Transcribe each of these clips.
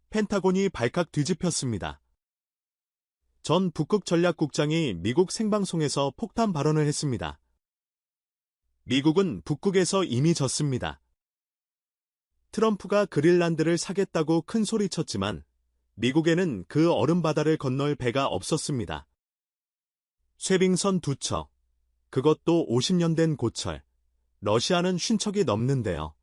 펜타곤이 발칵 뒤집혔습니다. 전 북극 전략국장이 미국 생방송에서 폭탄 발언을 했습니다. 미국은 북극에서 이미 졌습니다. 트럼프가 그린란드를 사겠다고 큰 소리쳤지만 미국에는 그 얼음바다를 건널 배가 없었습니다. 쇄빙선 2척, 그것도 50년 된 고철, 러시아는 50척이 넘는데요.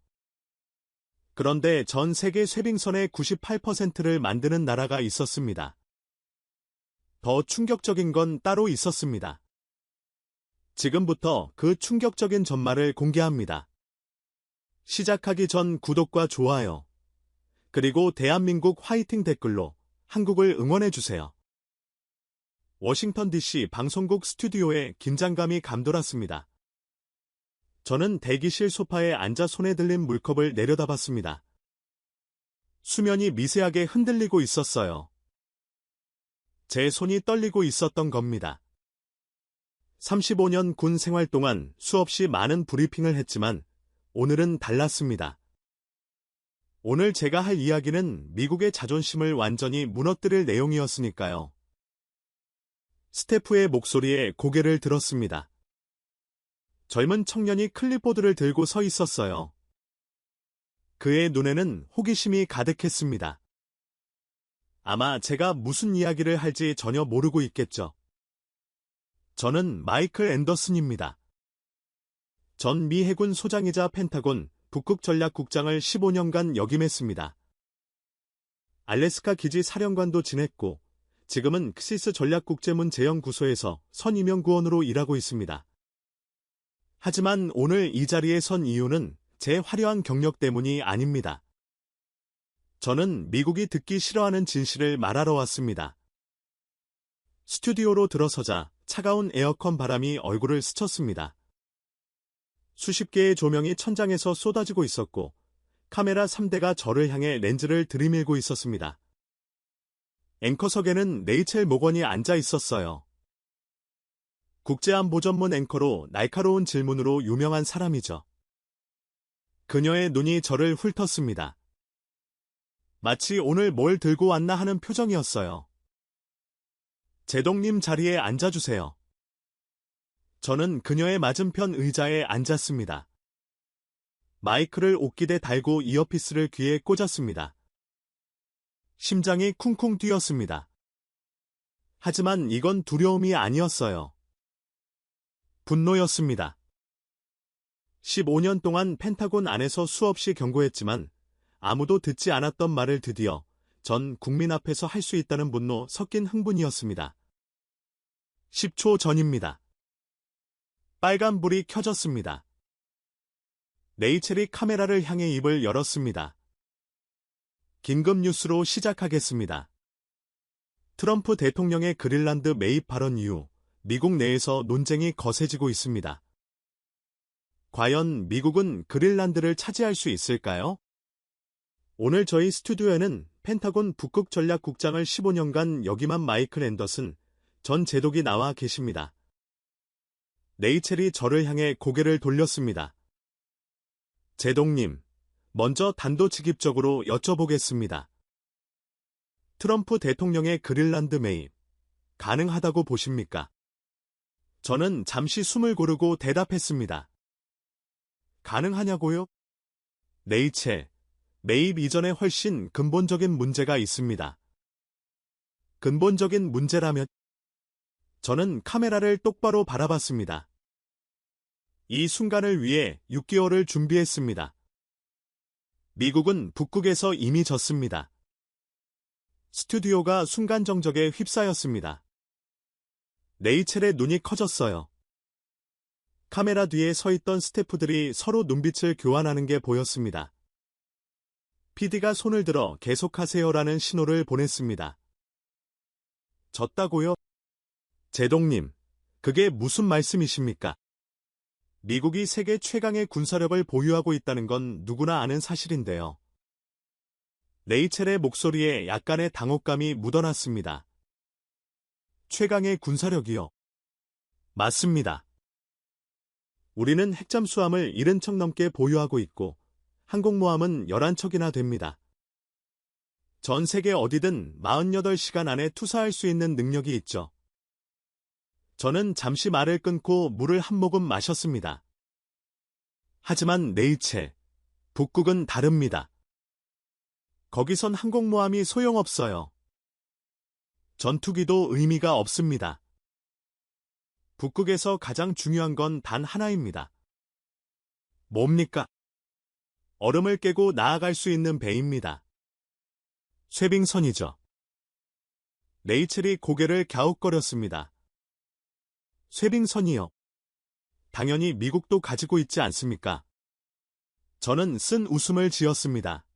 그런데 전 세계 쇄빙선의 98%를 만드는 나라가 있었습니다. 더 충격적인 건 따로 있었습니다. 지금부터 그 충격적인 전말을 공개합니다. 시작하기 전 구독과 좋아요, 그리고 대한민국 화이팅 댓글로 한국을 응원해주세요. 워싱턴 DC 방송국 스튜디오에 긴장감이 감돌았습니다. 저는 대기실 소파에 앉아 손에 들린 물컵을 내려다봤습니다. 수면이 미세하게 흔들리고 있었어요. 제 손이 떨리고 있었던 겁니다. 35년 군 생활 동안 수없이 많은 브리핑을 했지만 오늘은 달랐습니다. 오늘 제가 할 이야기는 미국의 자존심을 완전히 무너뜨릴 내용이었으니까요. 스태프의 목소리에 고개를 들었습니다. 젊은 청년이 클립보드를 들고 서 있었어요. 그의 눈에는 호기심이 가득했습니다. 아마 제가 무슨 이야기를 할지 전혀 모르고 있겠죠. 저는 마이클 앤더슨입니다. 전 미 해군 소장이자 펜타곤 북극 전략국장을 15년간 역임했습니다. 알래스카 기지 사령관도 지냈고 지금은 크시스 전략국제문제연구소에서 선임연구원으로 일하고 있습니다. 하지만 오늘 이 자리에 선 이유는 제 화려한 경력 때문이 아닙니다. 저는 미국이 듣기 싫어하는 진실을 말하러 왔습니다. 스튜디오로 들어서자 차가운 에어컨 바람이 얼굴을 스쳤습니다. 수십 개의 조명이 천장에서 쏟아지고 있었고 카메라 3대가 저를 향해 렌즈를 들이밀고 있었습니다. 앵커석에는 레이첼 모건이 앉아 있었어요. 국제안보 전문 앵커로 날카로운 질문으로 유명한 사람이죠. 그녀의 눈이 저를 훑었습니다. 마치 오늘 뭘 들고 왔나 하는 표정이었어요. 제동님 자리에 앉아주세요. 저는 그녀의 맞은편 의자에 앉았습니다. 마이크를 옷깃에 달고 이어피스를 귀에 꽂았습니다. 심장이 쿵쿵 뛰었습니다. 하지만 이건 두려움이 아니었어요. 분노였습니다. 15년 동안 펜타곤 안에서 수없이 경고했지만 아무도 듣지 않았던 말을 드디어 전 국민 앞에서 할 수 있다는 분노 섞인 흥분이었습니다. 10초 전입니다. 빨간불이 켜졌습니다. 레이첼이 카메라를 향해 입을 열었습니다. 긴급 뉴스로 시작하겠습니다. 트럼프 대통령의 그린란드 매입 발언 이후 미국 내에서 논쟁이 거세지고 있습니다. 과연 미국은 그린란드를 차지할 수 있을까요? 오늘 저희 스튜디오에는 펜타곤 북극 전략국장을 15년간 역임한 마이클 앤더슨 전 제독이 나와 계십니다. 레이첼이 저를 향해 고개를 돌렸습니다. 제독님, 먼저 단도직입적으로 여쭤보겠습니다. 트럼프 대통령의 그린란드 매입, 가능하다고 보십니까? 저는 잠시 숨을 고르고 대답했습니다. 가능하냐고요? 레이첼, 매입 이전에 훨씬 근본적인 문제가 있습니다. 근본적인 문제라면? 저는 카메라를 똑바로 바라봤습니다. 이 순간을 위해 6개월을 준비했습니다. 미국은 북극에서 이미 졌습니다. 스튜디오가 순간 정적에 휩싸였습니다. 레이첼의 눈이 커졌어요. 카메라 뒤에 서 있던 스태프들이 서로 눈빛을 교환하는 게 보였습니다. PD가 손을 들어 계속하세요라는 신호를 보냈습니다. 졌다고요? 제동님, 그게 무슨 말씀이십니까? 미국이 세계 최강의 군사력을 보유하고 있다는 건 누구나 아는 사실인데요. 레이첼의 목소리에 약간의 당혹감이 묻어났습니다. 최강의 군사력이요? 맞습니다. 우리는 핵잠수함을 70척 넘게 보유하고 있고 항공모함은 11척이나 됩니다. 전 세계 어디든 48시간 안에 투사할 수 있는 능력이 있죠. 저는 잠시 말을 끊고 물을 한 모금 마셨습니다. 하지만 네이체, 북극은 다릅니다. 거기선 항공모함이 소용없어요. 전투기도 의미가 없습니다. 북극에서 가장 중요한 건 단 하나입니다. 뭡니까? 얼음을 깨고 나아갈 수 있는 배입니다. 쇠빙선이죠. 레이첼이 고개를 갸웃거렸습니다. 쇠빙선이요. 당연히 미국도 가지고 있지 않습니까? 저는 쓴 웃음을 지었습니다.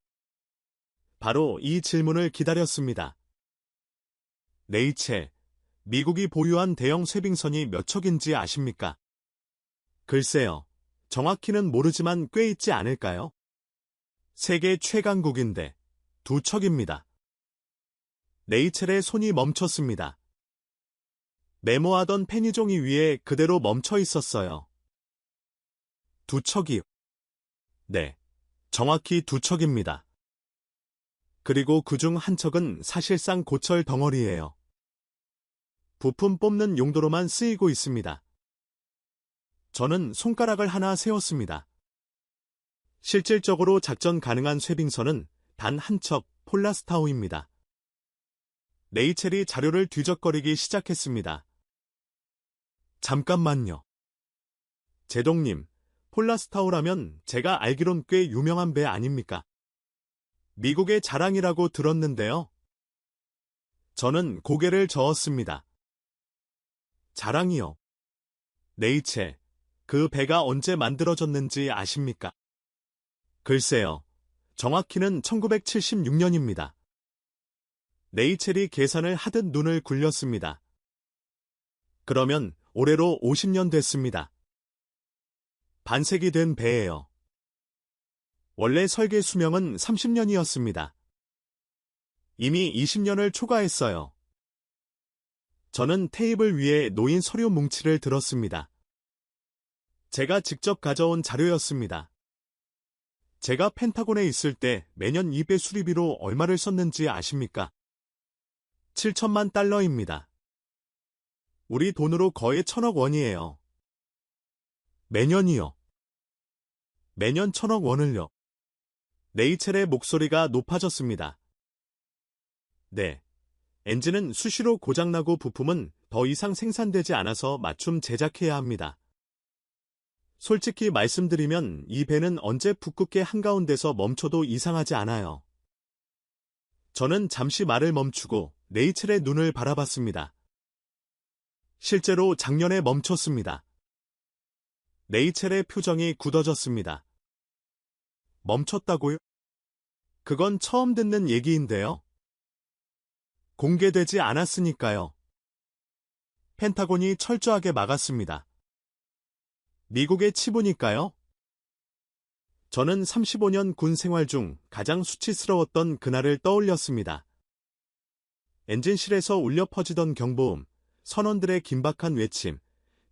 바로 이 질문을 기다렸습니다. 레이첼, 미국이 보유한 대형 쇠빙선이 몇 척인지 아십니까? 글쎄요. 정확히는 모르지만 꽤 있지 않을까요? 세계 최강국인데 2척입니다. 레이첼의 손이 멈췄습니다. 메모하던 페니종이 위에 그대로 멈춰 있었어요. 2척이요. 네, 정확히 2척입니다. 그리고 그중 한 척은 사실상 고철 덩어리예요. 부품 뽑는 용도로만 쓰이고 있습니다. 저는 손가락을 하나 세웠습니다. 실질적으로 작전 가능한 쇠빙선은 단 한 척, 폴라스타우입니다. 레이첼이 자료를 뒤적거리기 시작했습니다. 잠깐만요. 제동님, 폴라스타우라면 제가 알기론 꽤 유명한 배 아닙니까? 미국의 자랑이라고 들었는데요. 저는 고개를 저었습니다. 자랑이요. 레이첼, 그 배가 언제 만들어졌는지 아십니까? 글쎄요. 정확히는 1976년입니다. 레이첼이 계산을 하듯 눈을 굴렸습니다. 그러면 올해로 50년 됐습니다. 반세기 된 배예요. 원래 설계 수명은 30년이었습니다. 이미 20년을 초과했어요. 저는 테이블 위에 놓인 서류 뭉치를 들었습니다. 제가 직접 가져온 자료였습니다. 제가 펜타곤에 있을 때 매년 이 배 수리비로 얼마를 썼는지 아십니까? 7천만 달러입니다. 우리 돈으로 거의 1,000억 원이에요. 매년이요. 매년 1,000억 원을요. 레이첼의 목소리가 높아졌습니다. 네. 엔진은 수시로 고장나고 부품은 더 이상 생산되지 않아서 맞춤 제작해야 합니다. 솔직히 말씀드리면 이 배는 언제 북극해 한가운데서 멈춰도 이상하지 않아요. 저는 잠시 말을 멈추고 레이첼의 눈을 바라봤습니다. 실제로 작년에 멈췄습니다. 레이첼의 표정이 굳어졌습니다. 멈췄다고요? 그건 처음 듣는 얘기인데요. 공개되지 않았으니까요. 펜타곤이 철저하게 막았습니다. 미국의 치부니까요. 저는 35년 군 생활 중 가장 수치스러웠던 그날을 떠올렸습니다. 엔진실에서 울려 퍼지던 경보음, 선원들의 긴박한 외침,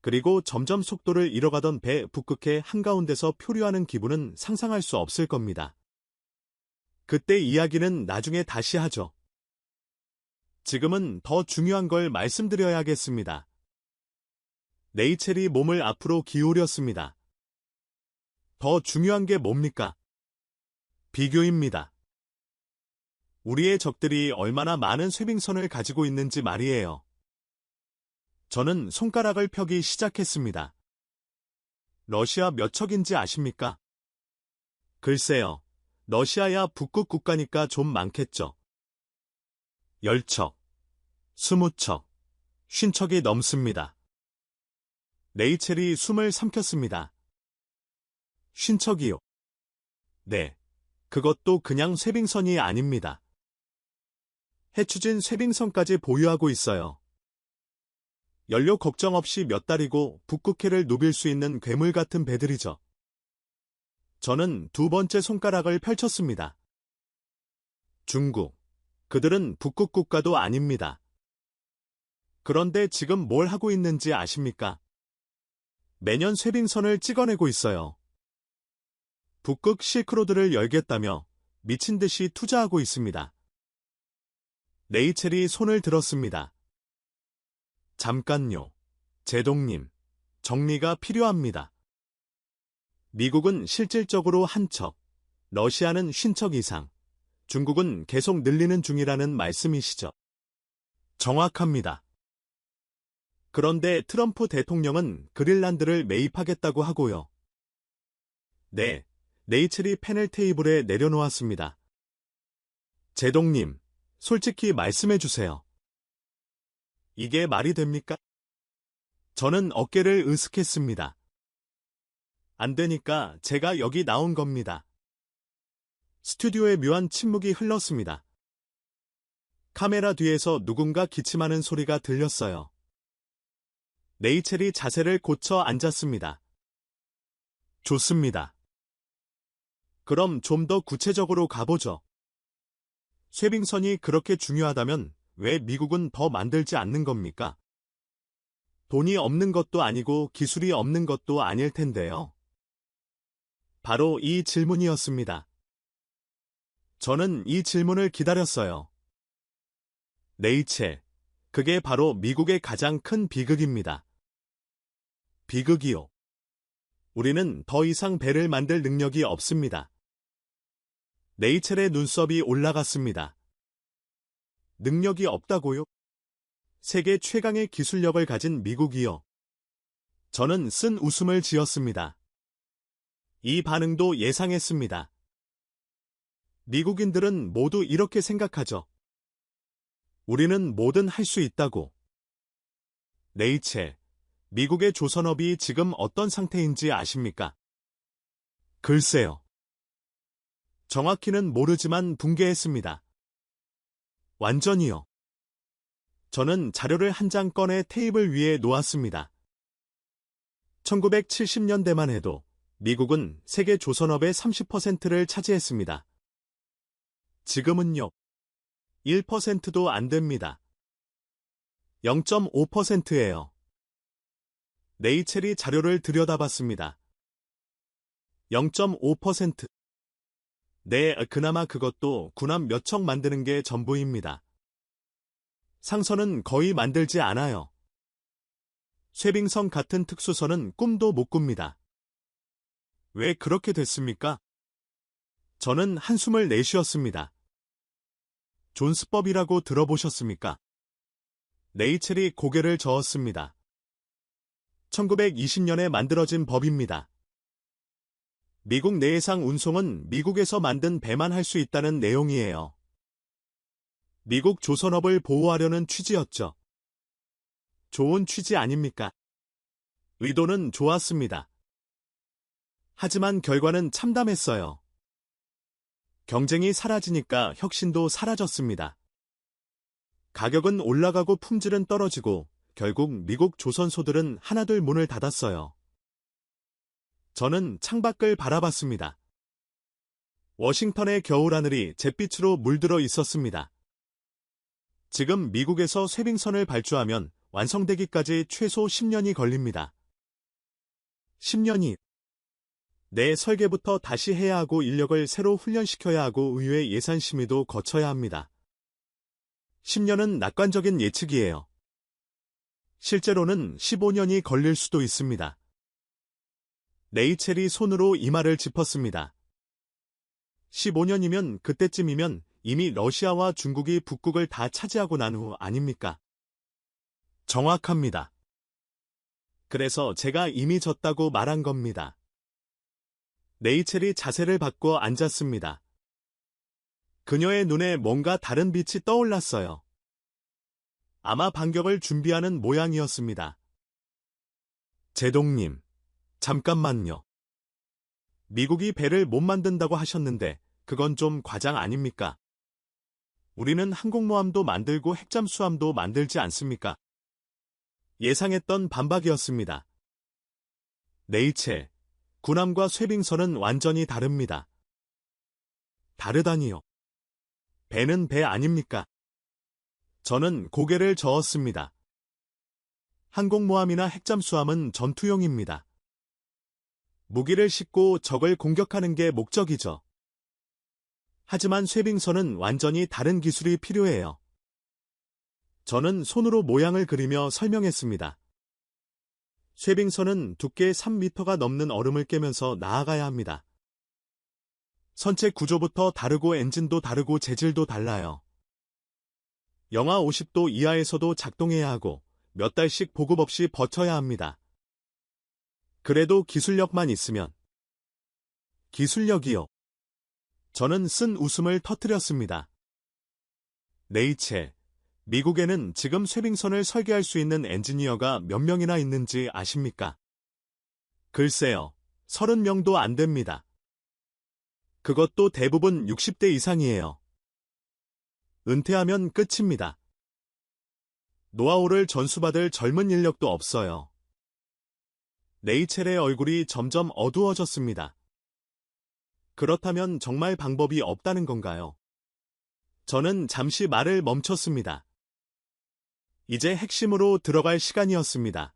그리고 점점 속도를 잃어가던 배 북극해 한가운데서 표류하는 기분은 상상할 수 없을 겁니다. 그때 이야기는 나중에 다시 하죠. 지금은 더 중요한 걸 말씀드려야겠습니다. 레이첼이 몸을 앞으로 기울였습니다. 더 중요한 게 뭡니까? 비교입니다. 우리의 적들이 얼마나 많은 쇠빙선을 가지고 있는지 말이에요. 저는 손가락을 펴기 시작했습니다. 러시아 몇 척인지 아십니까? 글쎄요. 러시아야 북극 국가니까 좀 많겠죠. 10척, 20척, 50척이 넘습니다. 레이첼이 숨을 삼켰습니다. 50척이요. 네, 그것도 그냥 쇠빙선이 아닙니다. 해추진 쇠빙선까지 보유하고 있어요. 연료 걱정 없이 몇 달이고 북극해를 누빌 수 있는 괴물 같은 배들이죠. 저는 두 번째 손가락을 펼쳤습니다. 중국, 그들은 북극 국가도 아닙니다. 그런데 지금 뭘 하고 있는지 아십니까? 매년 쇠빙선을 찍어내고 있어요. 북극 실크로드를 열겠다며 미친 듯이 투자하고 있습니다. 레이첼이 손을 들었습니다. 잠깐요. 제동님, 정리가 필요합니다. 미국은 실질적으로 한 척, 러시아는 50척 이상, 중국은 계속 늘리는 중이라는 말씀이시죠? 정확합니다. 그런데 트럼프 대통령은 그린란드를 매입하겠다고 하고요. 네, 레이첼이 펜을 테이블에 내려놓았습니다. 제동님, 솔직히 말씀해 주세요. 이게 말이 됩니까? 저는 어깨를 으쓱했습니다. 안 되니까 제가 여기 나온 겁니다. 스튜디오에 묘한 침묵이 흘렀습니다. 카메라 뒤에서 누군가 기침하는 소리가 들렸어요. 레이첼이 자세를 고쳐 앉았습니다. 좋습니다. 그럼 좀 더 구체적으로 가보죠. 쇠빙선이 그렇게 중요하다면 왜 미국은 더 만들지 않는 겁니까? 돈이 없는 것도 아니고 기술이 없는 것도 아닐 텐데요. 바로 이 질문이었습니다. 저는 이 질문을 기다렸어요. 레이첼, 그게 바로 미국의 가장 큰 비극입니다. 비극이요. 우리는 더 이상 배를 만들 능력이 없습니다. 레이첼의 눈썹이 올라갔습니다. 능력이 없다고요? 세계 최강의 기술력을 가진 미국이요. 저는 쓴 웃음을 지었습니다. 이 반응도 예상했습니다. 미국인들은 모두 이렇게 생각하죠. 우리는 뭐든 할 수 있다고. 레이첼, 미국의 조선업이 지금 어떤 상태인지 아십니까? 글쎄요. 정확히는 모르지만 붕괴했습니다. 완전히요. 저는 자료를 한 장 꺼내 테이블 위에 놓았습니다. 1970년대만 해도 미국은 세계 조선업의 30%를 차지했습니다. 지금은요. 1%도 안 됩니다. 0.5%예요. 레이첼이 자료를 들여다봤습니다. 0.5%. 네, 그나마 그것도 군함 몇 척 만드는 게 전부입니다. 상선은 거의 만들지 않아요. 쇠빙선 같은 특수선은 꿈도 못 꿉니다. 왜 그렇게 됐습니까? 저는 한숨을 내쉬었습니다. 존스법이라고 들어보셨습니까? 레이첼이 고개를 저었습니다. 1920년에 만들어진 법입니다. 미국 내해상 운송은 미국에서 만든 배만 할 수 있다는 내용이에요. 미국 조선업을 보호하려는 취지였죠. 좋은 취지 아닙니까? 의도는 좋았습니다. 하지만 결과는 참담했어요. 경쟁이 사라지니까 혁신도 사라졌습니다. 가격은 올라가고 품질은 떨어지고 결국 미국 조선소들은 하나둘 문을 닫았어요. 저는 창밖을 바라봤습니다. 워싱턴의 겨울하늘이 잿빛으로 물들어 있었습니다. 지금 미국에서 쇠빙선을 발주하면 완성되기까지 최소 10년이 걸립니다. 10년이. 내 설계부터 다시 해야 하고 인력을 새로 훈련시켜야 하고 의회 예산 심의도 거쳐야 합니다. 10년은 낙관적인 예측이에요. 실제로는 15년이 걸릴 수도 있습니다. 레이첼이 손으로 이마를 짚었습니다. 15년이면 그때쯤이면 이미 러시아와 중국이 북극을 다 차지하고 난 후 아닙니까? 정확합니다. 그래서 제가 이미 졌다고 말한 겁니다. 레이첼이 자세를 바꿔 앉았습니다. 그녀의 눈에 뭔가 다른 빛이 떠올랐어요. 아마 반격을 준비하는 모양이었습니다. 제동님, 잠깐만요. 미국이 배를 못 만든다고 하셨는데 그건 좀 과장 아닙니까? 우리는 항공모함도 만들고 핵잠수함도 만들지 않습니까? 예상했던 반박이었습니다. 레이첼, 군함과 쇠빙선은 완전히 다릅니다. 다르다니요. 배는 배 아닙니까? 저는 고개를 저었습니다. 항공모함이나 핵잠수함은 전투용입니다. 무기를 싣고 적을 공격하는 게 목적이죠. 하지만 쇠빙선은 완전히 다른 기술이 필요해요. 저는 손으로 모양을 그리며 설명했습니다. 쉐빙선은 두께 3m가 넘는 얼음을 깨면서 나아가야 합니다. 선체 구조부터 다르고 엔진도 다르고 재질도 달라요. 영하 50도 이하에서도 작동해야 하고 몇 달씩 보급 없이 버텨야 합니다. 그래도 기술력만 있으면. 기술력이요. 저는 쓴 웃음을 터뜨렸습니다. 네이첼, 미국에는 지금 쉐빙선을 설계할 수 있는 엔지니어가 몇 명이나 있는지 아십니까? 글쎄요, 30명도 안 됩니다. 그것도 대부분 60대 이상이에요. 은퇴하면 끝입니다. 노하우를 전수받을 젊은 인력도 없어요. 네이첼의 얼굴이 점점 어두워졌습니다. 그렇다면 정말 방법이 없다는 건가요? 저는 잠시 말을 멈췄습니다. 이제 핵심으로 들어갈 시간이었습니다.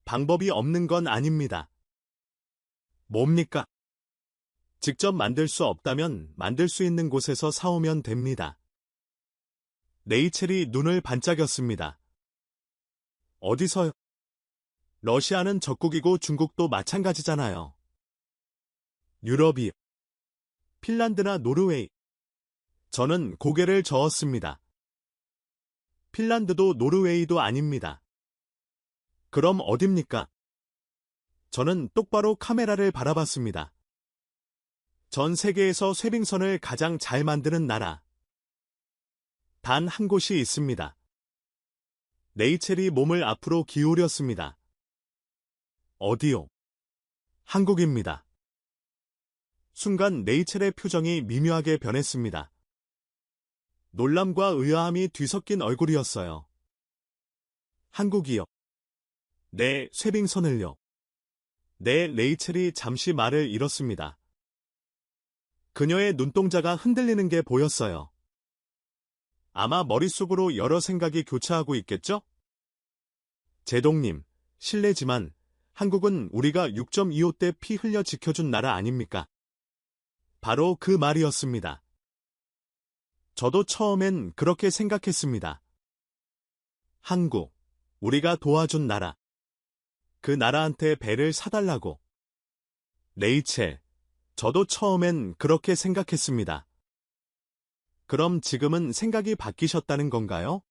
방법이 없는 건 아닙니다. 뭡니까? 직접 만들 수 없다면 만들 수 있는 곳에서 사오면 됩니다. 네이첼이 눈을 반짝였습니다. 어디서요? 러시아는 적국이고 중국도 마찬가지잖아요. 유럽이, 핀란드나 노르웨이. 저는 고개를 저었습니다. 핀란드도 노르웨이도 아닙니다. 그럼 어딥니까? 저는 똑바로 카메라를 바라봤습니다. 전 세계에서 쉐빙선을 가장 잘 만드는 나라. 단 한 곳이 있습니다. 네이첼이 몸을 앞으로 기울였습니다. 어디요? 한국입니다. 순간 네이첼의 표정이 미묘하게 변했습니다. 놀람과 의아함이 뒤섞인 얼굴이었어요. 한국이요. 네, 쉐빙선을요. 네, 레이첼이 잠시 말을 잃었습니다. 그녀의 눈동자가 흔들리는 게 보였어요. 아마 머릿속으로 여러 생각이 교차하고 있겠죠? 제동님, 실례지만 한국은 우리가 6.25대 피 흘려 지켜준 나라 아닙니까? 바로 그 말이었습니다. 저도 처음엔 그렇게 생각했습니다. 한국, 우리가 도와준 나라. 그 나라한테 배를 사달라고. 레이첼, 저도 처음엔 그렇게 생각했습니다. 그럼 지금은 생각이 바뀌셨다는 건가요?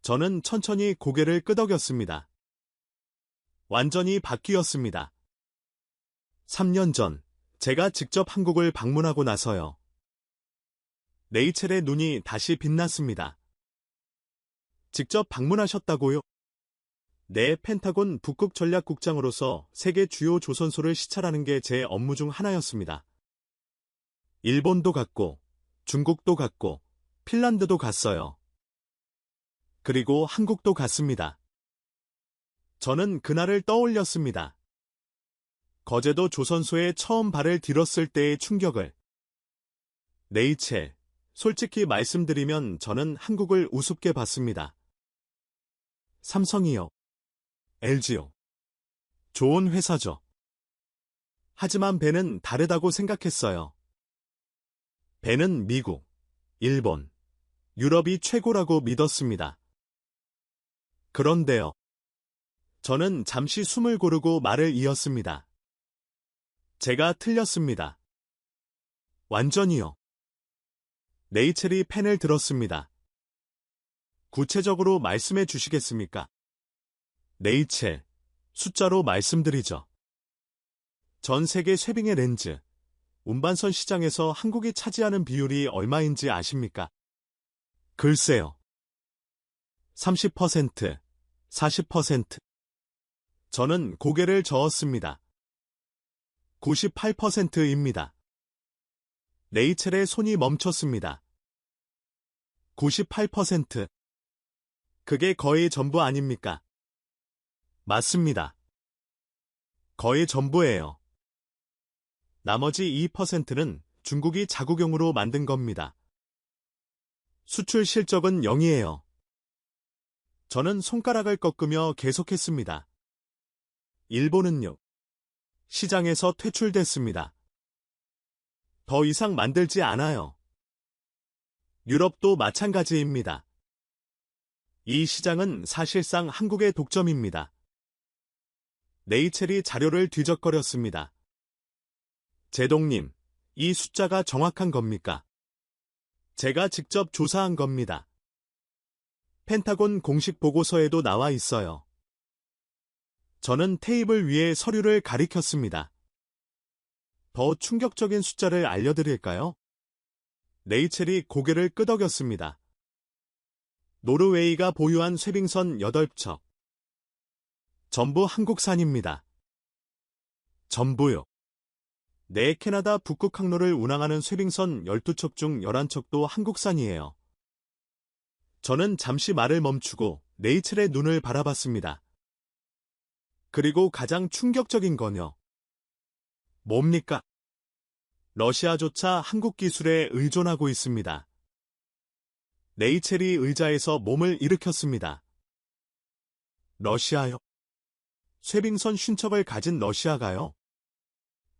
저는 천천히 고개를 끄덕였습니다. 완전히 바뀌었습니다. 3년 전, 제가 직접 한국을 방문하고 나서요. 레이첼의 눈이 다시 빛났습니다. 직접 방문하셨다고요? 네, 펜타곤 북극 전략국장으로서 세계 주요 조선소를 시찰하는 게 제 업무 중 하나였습니다. 일본도 갔고, 중국도 갔고, 핀란드도 갔어요. 그리고 한국도 갔습니다. 저는 그날을 떠올렸습니다. 거제도 조선소에 처음 발을 들었을 때의 충격을. 레이첼, 솔직히 말씀드리면 저는 한국을 우습게 봤습니다. 삼성이요. LG요. 좋은 회사죠. 하지만 배는 다르다고 생각했어요. 배는 미국, 일본, 유럽이 최고라고 믿었습니다. 그런데요. 저는 잠시 숨을 고르고 말을 이었습니다. 제가 틀렸습니다. 완전히요. 레이첼이 펜을 들었습니다. 구체적으로 말씀해 주시겠습니까? 레이첼, 숫자로 말씀드리죠. 전 세계 쉐빙의 렌즈, 운반선 시장에서 한국이 차지하는 비율이 얼마인지 아십니까? 글쎄요. 30%, 40%. 저는 고개를 저었습니다. 98%입니다. 레이첼의 손이 멈췄습니다. 98%. 그게 거의 전부 아닙니까? 맞습니다. 거의 전부예요. 나머지 2%는 중국이 자국용으로 만든 겁니다. 수출 실적은 0이에요. 저는 손가락을 꺾으며 계속했습니다. 일본은요. 시장에서 퇴출됐습니다. 더 이상 만들지 않아요. 유럽도 마찬가지입니다. 이 시장은 사실상 한국의 독점입니다. 네이첼이 자료를 뒤적거렸습니다. 제동님, 이 숫자가 정확한 겁니까? 제가 직접 조사한 겁니다. 펜타곤 공식 보고서에도 나와 있어요. 저는 테이블 위에 서류를 가리켰습니다. 더 충격적인 숫자를 알려드릴까요? 네이첼이 고개를 끄덕였습니다. 노르웨이가 보유한 쇠빙선 8척. 전부 한국산입니다. 전부요. 네, 캐나다 북극 항로를 운항하는 쇠빙선 12척 중 11척도 한국산이에요. 저는 잠시 말을 멈추고 네이첼의 눈을 바라봤습니다. 그리고 가장 충격적인 건요. 뭡니까? 러시아조차 한국 기술에 의존하고 있습니다. 네이첼이 의자에서 몸을 일으켰습니다. 러시아요? 쇠빙선 50척을 가진 러시아가요?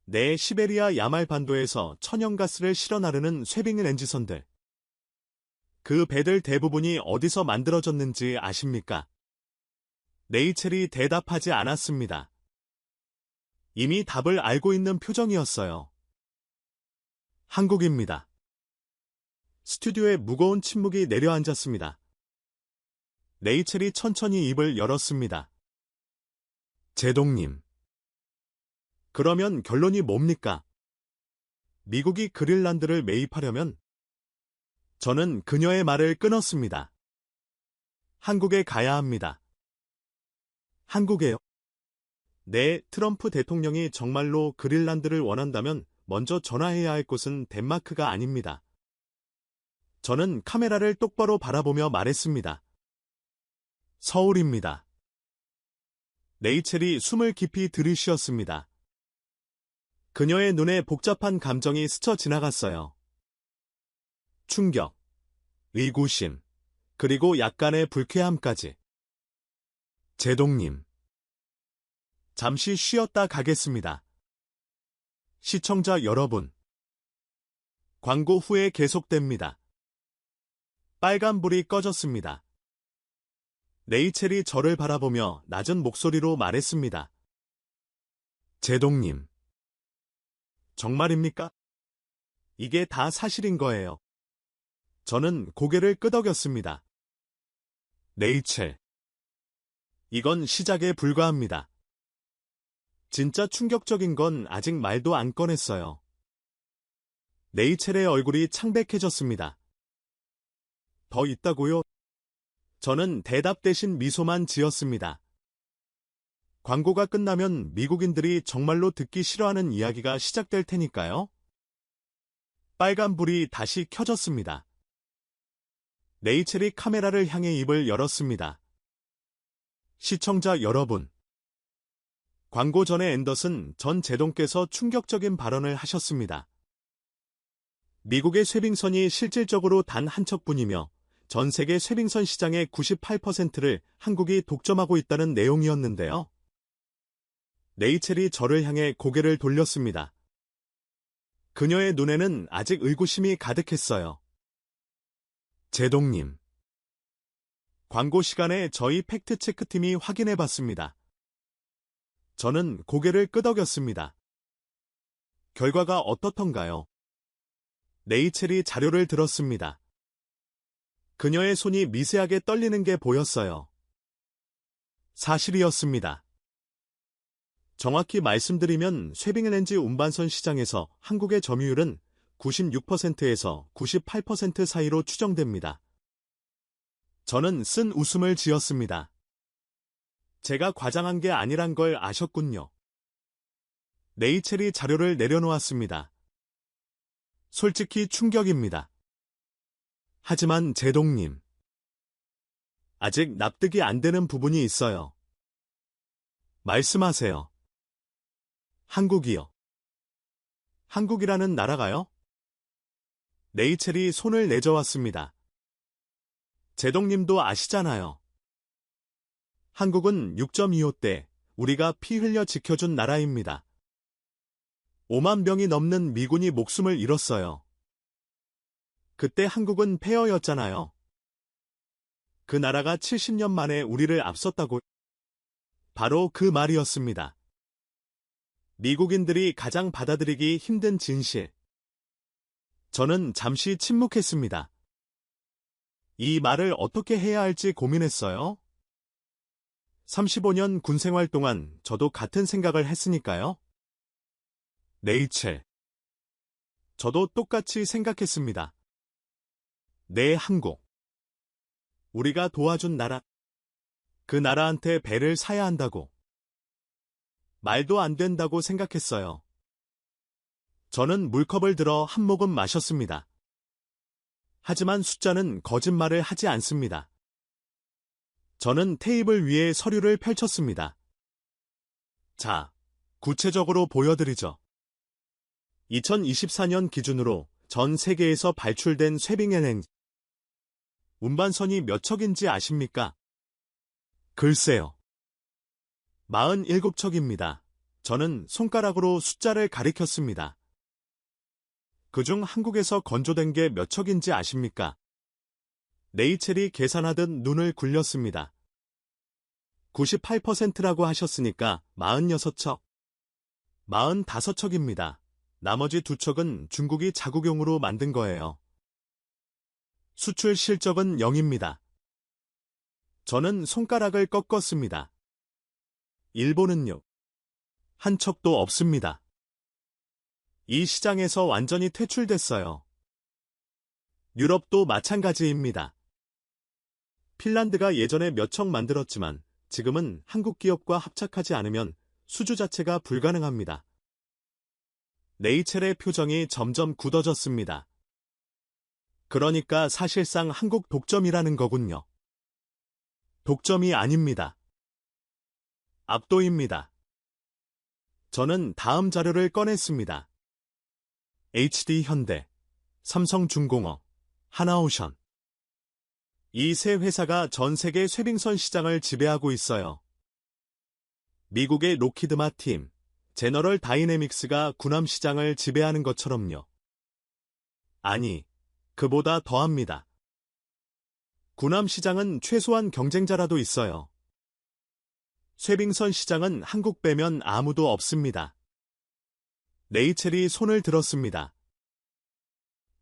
네, 시베리아 야말 반도에서 천연가스를 실어 나르는 쇠빙 렌지선들. 그 배들 대부분이 어디서 만들어졌는지 아십니까? 네이첼이 대답하지 않았습니다. 이미 답을 알고 있는 표정이었어요. 한국입니다. 스튜디오에 무거운 침묵이 내려앉았습니다. 네이첼이 천천히 입을 열었습니다. 제동님. 그러면 결론이 뭡니까? 미국이 그린란드를 매입하려면? 저는 그녀의 말을 끊었습니다. 한국에 가야 합니다. 한국에요? 네, 트럼프 대통령이 정말로 그린란드를 원한다면 먼저 전화해야 할 곳은 덴마크가 아닙니다. 저는 카메라를 똑바로 바라보며 말했습니다. 서울입니다. 네이첼이 숨을 깊이 들이쉬었습니다. 그녀의 눈에 복잡한 감정이 스쳐 지나갔어요. 충격, 의구심, 그리고 약간의 불쾌함까지. 제동님. 잠시 쉬었다 가겠습니다. 시청자 여러분. 광고 후에 계속됩니다. 빨간불이 꺼졌습니다. 네이첼이 저를 바라보며 낮은 목소리로 말했습니다. 제동님. 정말입니까? 이게 다 사실인 거예요. 저는 고개를 끄덕였습니다. 네이첼. 이건 시작에 불과합니다. 진짜 충격적인 건 아직 말도 안 꺼냈어요. 네이첼의 얼굴이 창백해졌습니다. 더 있다고요? 저는 대답 대신 미소만 지었습니다. 광고가 끝나면 미국인들이 정말로 듣기 싫어하는 이야기가 시작될 테니까요. 빨간불이 다시 켜졌습니다. 네이첼이 카메라를 향해 입을 열었습니다. 시청자 여러분. 광고 전에 앤더슨 전 제동께서 충격적인 발언을 하셨습니다. 미국의 쇠빙선이 실질적으로 단 한 척뿐이며 전 세계 쇠빙선 시장의 98%를 한국이 독점하고 있다는 내용이었는데요. 네이첼이 저를 향해 고개를 돌렸습니다. 그녀의 눈에는 아직 의구심이 가득했어요. 제동님. 광고 시간에 저희 팩트체크팀이 확인해봤습니다. 저는 고개를 끄덕였습니다. 결과가 어떻던가요? 네이첼이 자료를 들었습니다. 그녀의 손이 미세하게 떨리는 게 보였어요. 사실이었습니다. 정확히 말씀드리면 쇠빙렌지 운반선 시장에서 한국의 점유율은 96%에서 98% 사이로 추정됩니다. 저는 쓴 웃음을 지었습니다. 제가 과장한 게 아니란 걸 아셨군요. 네이첼이 자료를 내려놓았습니다. 솔직히 충격입니다. 하지만 제동님. 아직 납득이 안 되는 부분이 있어요. 말씀하세요. 한국이요. 한국이라는 나라가요? 네이첼이 손을 내저었습니다. 제동님도 아시잖아요. 한국은 6.25때 우리가 피 흘려 지켜준 나라입니다. 5만 명이 넘는 미군이 목숨을 잃었어요. 그때 한국은 폐허였잖아요. 그 나라가 70년 만에 우리를 앞섰다고. 바로 그 말이었습니다. 미국인들이 가장 받아들이기 힘든 진실. 저는 잠시 침묵했습니다. 이 말을 어떻게 해야 할지 고민했어요. 35년 군 생활 동안 저도 같은 생각을 했으니까요. 레이첼. 저도 똑같이 생각했습니다. 내 한국. 우리가 도와준 나라. 그 나라한테 배를 사야 한다고. 말도 안 된다고 생각했어요. 저는 물컵을 들어 한 모금 마셨습니다. 하지만 숫자는 거짓말을 하지 않습니다. 저는 테이블 위에 서류를 펼쳤습니다. 자, 구체적으로 보여드리죠. 2024년 기준으로 전 세계에서 발출된 쇠빙 운반선이 몇 척인지 아십니까? 글쎄요. 47척입니다. 저는 손가락으로 숫자를 가리켰습니다. 그중 한국에서 건조된 게 몇 척인지 아십니까? 레이첼이 계산하듯 눈을 굴렸습니다. 98%라고 하셨으니까 46척. 45척입니다. 나머지 2척은 중국이 자국용으로 만든 거예요. 수출 실적은 0입니다. 저는 손가락을 꺾었습니다. 일본은요? 한 척도 없습니다. 이 시장에서 완전히 퇴출됐어요. 유럽도 마찬가지입니다. 핀란드가 예전에 몇 척 만들었지만 지금은 한국 기업과 합작하지 않으면 수주 자체가 불가능합니다. 레이첼의 표정이 점점 굳어졌습니다. 그러니까 사실상 한국 독점이라는 거군요. 독점이 아닙니다. 압도입니다. 저는 다음 자료를 꺼냈습니다. HD현대, 삼성중공업, 하나오션. 이 세 회사가 전 세계 쇠빙선 시장을 지배하고 있어요. 미국의 록히드 마틴, 제너럴 다이내믹스가 군함 시장을 지배하는 것처럼요. 아니, 그보다 더합니다. 군함 시장은 최소한 경쟁자라도 있어요. 쇠빙선 시장은 한국 빼면 아무도 없습니다. 레이첼이 손을 들었습니다.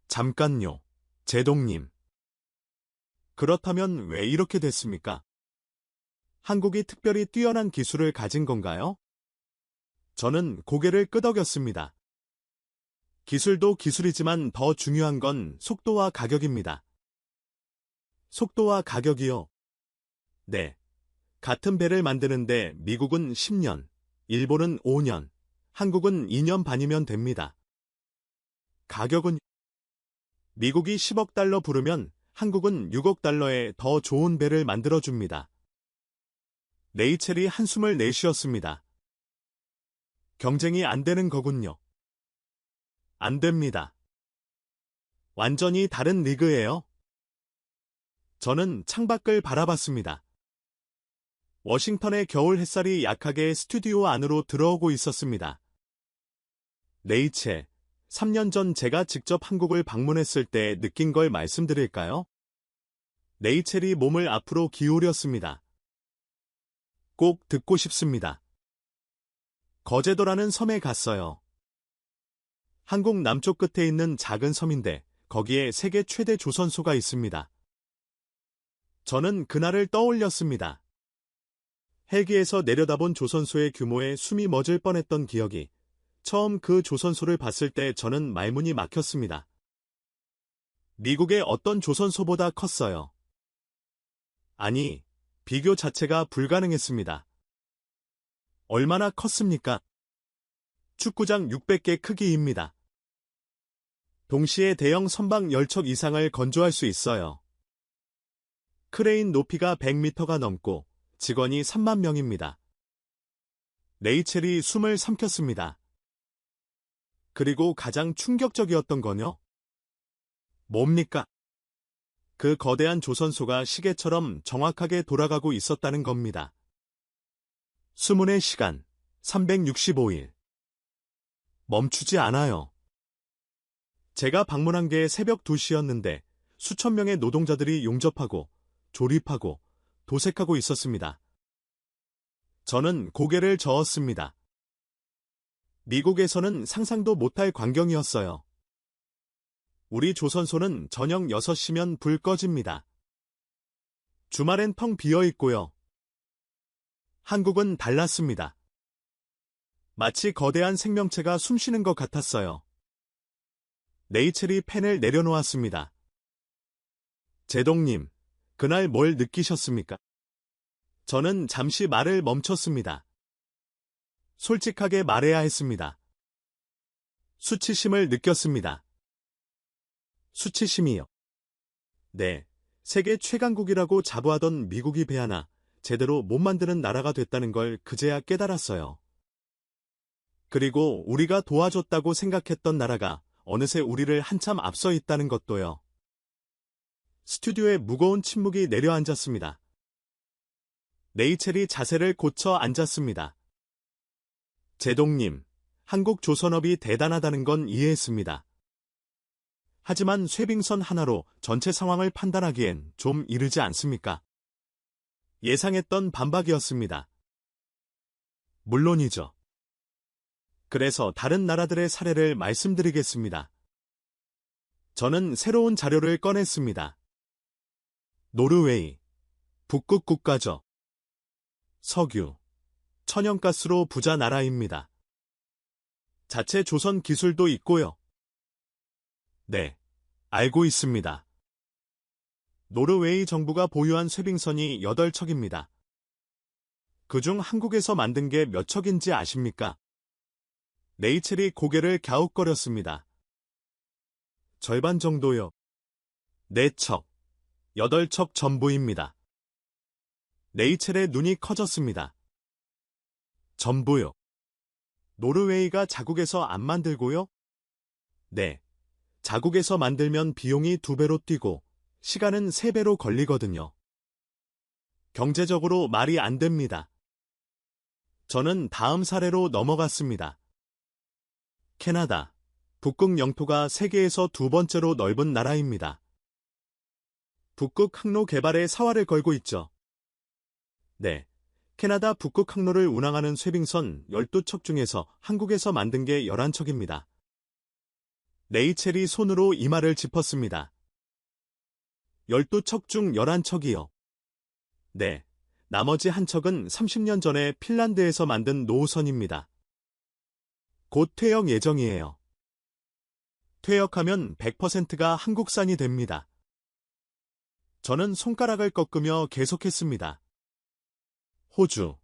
잠깐요, 제동님. 그렇다면 왜 이렇게 됐습니까? 한국이 특별히 뛰어난 기술을 가진 건가요? 저는 고개를 끄덕였습니다. 기술도 기술이지만 더 중요한 건 속도와 가격입니다. 속도와 가격이요? 네. 같은 배를 만드는데 미국은 10년, 일본은 5년, 한국은 2년 반이면 됩니다. 가격은 미국이 10억 달러 부르면 한국은 6억 달러에 더 좋은 배를 만들어줍니다. 레이첼이 한숨을 내쉬었습니다. 경쟁이 안 되는 거군요. 안 됩니다. 완전히 다른 리그예요. 저는 창밖을 바라봤습니다. 워싱턴의 겨울 햇살이 약하게 스튜디오 안으로 들어오고 있었습니다. 레이첼, 3년 전 제가 직접 한국을 방문했을 때 느낀 걸 말씀드릴까요? 레이첼이 몸을 앞으로 기울였습니다. 꼭 듣고 싶습니다. 거제도라는 섬에 갔어요. 한국 남쪽 끝에 있는 작은 섬인데 거기에 세계 최대 조선소가 있습니다. 저는 그날을 떠올렸습니다. 헬기에서 내려다본 조선소의 규모에 숨이 멎을 뻔했던 기억이, 처음 그 조선소를 봤을 때 저는 말문이 막혔습니다. 미국의 어떤 조선소보다 컸어요. 아니, 비교 자체가 불가능했습니다. 얼마나 컸습니까? 축구장 600개 크기입니다. 동시에 대형 선박 10척 이상을 건조할 수 있어요. 크레인 높이가 100m가 넘고 직원이 3만 명입니다. 레이첼이 숨을 삼켰습니다. 그리고 가장 충격적이었던 건요? 뭡니까? 그 거대한 조선소가 시계처럼 정확하게 돌아가고 있었다는 겁니다. 수문의 시간, 365일. 멈추지 않아요. 제가 방문한 게 새벽 2시였는데 수천 명의 노동자들이 용접하고 조립하고 도색하고 있었습니다. 저는 고개를 저었습니다. 미국에서는 상상도 못할 광경이었어요. 우리 조선소는 저녁 6시면 불 꺼집니다. 주말엔 텅 비어 있고요. 한국은 달랐습니다. 마치 거대한 생명체가 숨쉬는 것 같았어요. 레이첼이 펜을 내려놓았습니다. 제동님, 그날 뭘 느끼셨습니까? 저는 잠시 말을 멈췄습니다. 솔직하게 말해야 했습니다. 수치심을 느꼈습니다. 수치심이요. 네, 세계 최강국이라고 자부하던 미국이 배 하나 제대로 못 만드는 나라가 됐다는 걸 그제야 깨달았어요. 그리고 우리가 도와줬다고 생각했던 나라가 어느새 우리를 한참 앞서 있다는 것도요. 스튜디오에 무거운 침묵이 내려앉았습니다. 레이첼이 자세를 고쳐 앉았습니다. 제동님, 한국 조선업이 대단하다는 건 이해했습니다. 하지만 쇠빙선 하나로 전체 상황을 판단하기엔 좀 이르지 않습니까? 예상했던 반박이었습니다. 물론이죠. 그래서 다른 나라들의 사례를 말씀드리겠습니다. 저는 새로운 자료를 꺼냈습니다. 노르웨이, 북극 국가죠. 석유, 천연가스로 부자 나라입니다. 자체 조선 기술도 있고요. 네, 알고 있습니다. 노르웨이 정부가 보유한 쇠빙선이 8척입니다. 그중 한국에서 만든 게 몇 척인지 아십니까? 레이첼이 고개를 갸웃거렸습니다. 절반 정도요. 4척, 8척 전부입니다. 레이첼의 눈이 커졌습니다. 전부요. 노르웨이가 자국에서 안 만들고요? 네. 자국에서 만들면 비용이 2배로 뛰고 시간은 3배로 걸리거든요. 경제적으로 말이 안 됩니다. 저는 다음 사례로 넘어갔습니다. 캐나다, 북극 영토가 세계에서 2번째로 넓은 나라입니다. 북극 항로 개발에 사활을 걸고 있죠. 네, 캐나다 북극 항로를 운항하는 쇠빙선 12척 중에서 한국에서 만든 게 11척입니다. 레이첼이 손으로 이마를 짚었습니다. 12척 중 11척이요. 네, 나머지 한 척은 30년 전에 핀란드에서 만든 노선입니다. 곧 퇴역 예정이에요. 퇴역하면 100%가 한국산이 됩니다. 저는 손가락을 꺾으며 계속했습니다. 호주,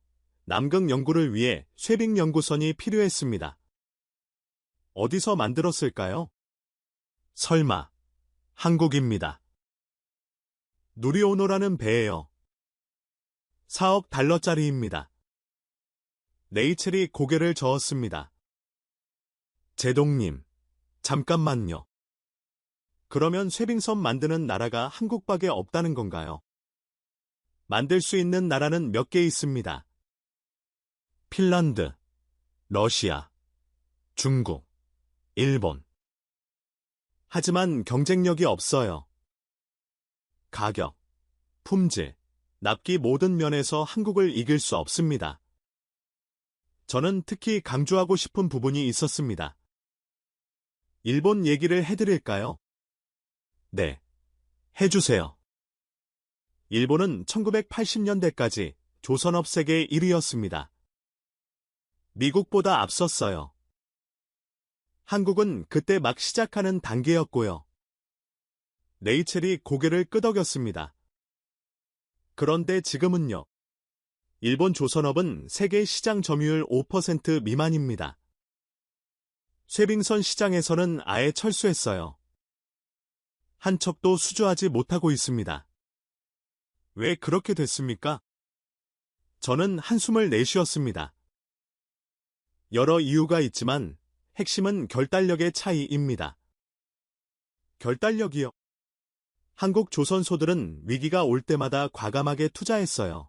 남극 연구를 위해 쇠빙 연구선이 필요했습니다. 어디서 만들었을까요? 설마, 한국입니다. 누리오노라는 배예요. 4억 달러짜리입니다. 레이첼이 고개를 저었습니다. 제동님, 잠깐만요. 그러면 쇠빙선 만드는 나라가 한국밖에 없다는 건가요? 만들 수 있는 나라는 몇 개 있습니다. 핀란드, 러시아, 중국, 일본. 하지만 경쟁력이 없어요. 가격, 품질, 납기 모든 면에서 한국을 이길 수 없습니다. 저는 특히 강조하고 싶은 부분이 있었습니다. 일본 얘기를 해드릴까요? 네, 해주세요. 일본은 1980년대까지 조선업 세계 1위였습니다. 미국보다 앞섰어요. 한국은 그때 막 시작하는 단계였고요. 레이첼이 고개를 끄덕였습니다. 그런데 지금은요. 일본 조선업은 세계 시장 점유율 5% 미만입니다. 쇠빙선 시장에서는 아예 철수했어요. 한 척도 수주하지 못하고 있습니다. 왜 그렇게 됐습니까? 저는 한숨을 내쉬었습니다. 여러 이유가 있지만 핵심은 결단력의 차이입니다. 결단력이요? 한국 조선소들은 위기가 올 때마다 과감하게 투자했어요.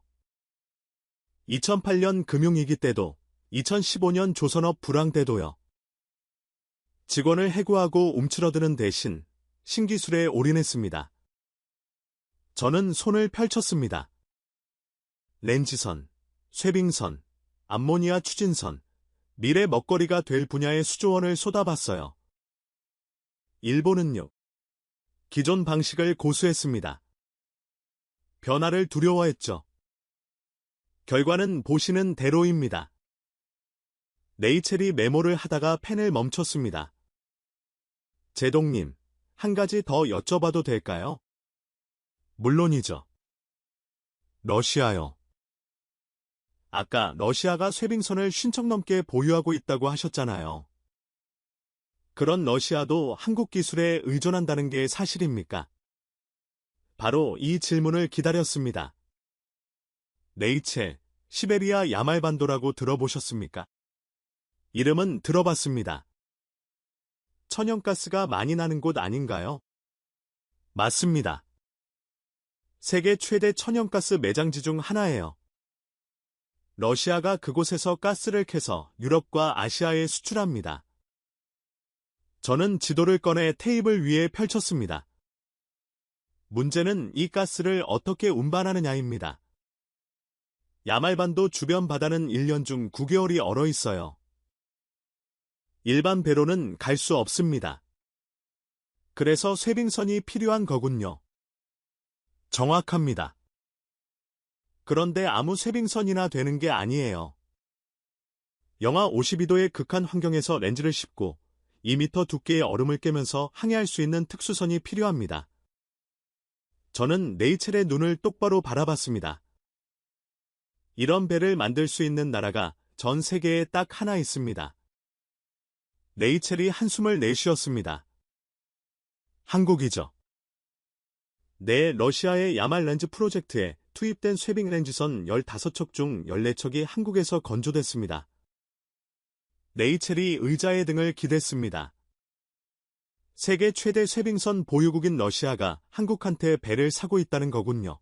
2008년 금융위기 때도 2015년 조선업 불황 때도요. 직원을 해고하고 움츠러드는 대신 신기술에 올인했습니다. 저는 손을 펼쳤습니다. 렌지선, 쇄빙선, 암모니아 추진선, 미래 먹거리가 될 분야의 수조원을 쏟아봤어요. 일본은요. 기존 방식을 고수했습니다. 변화를 두려워했죠. 결과는 보시는 대로입니다. 네이첼이 메모를 하다가 펜을 멈췄습니다. 제동님, 한 가지 더 여쭤봐도 될까요? 물론이죠. 러시아요. 아까 러시아가 쇄빙선을 50척 넘게 보유하고 있다고 하셨잖아요. 그런 러시아도 한국 기술에 의존한다는 게 사실입니까? 바로 이 질문을 기다렸습니다. 네이첼, 시베리아 야말반도라고 들어보셨습니까? 이름은 들어봤습니다. 천연가스가 많이 나는 곳 아닌가요? 맞습니다. 세계 최대 천연가스 매장지 중 하나예요. 러시아가 그곳에서 가스를 캐서 유럽과 아시아에 수출합니다. 저는 지도를 꺼내 테이블 위에 펼쳤습니다. 문제는 이 가스를 어떻게 운반하느냐입니다. 야말반도 주변 바다는 1년 중 9개월이 얼어 있어요. 일반 배로는 갈 수 없습니다. 그래서 쇄빙선이 필요한 거군요. 정확합니다. 그런데 아무 쇄빙선이나 되는 게 아니에요. 영하 52도의 극한 환경에서 렌즈를 씹고 2m 두께의 얼음을 깨면서 항해할 수 있는 특수선이 필요합니다. 저는 네이첼의 눈을 똑바로 바라봤습니다. 이런 배를 만들 수 있는 나라가 전 세계에 딱 하나 있습니다. 네이첼이 한숨을 내쉬었습니다. 한국이죠. 네, 러시아의 야말 렌즈 프로젝트에 투입된 쇄빙 렌즈선 15척 중 14척이 한국에서 건조됐습니다. 네이첼이 의자의 등을 기댔습니다. 세계 최대 쇄빙선 보유국인 러시아가 한국한테 배를 사고 있다는 거군요.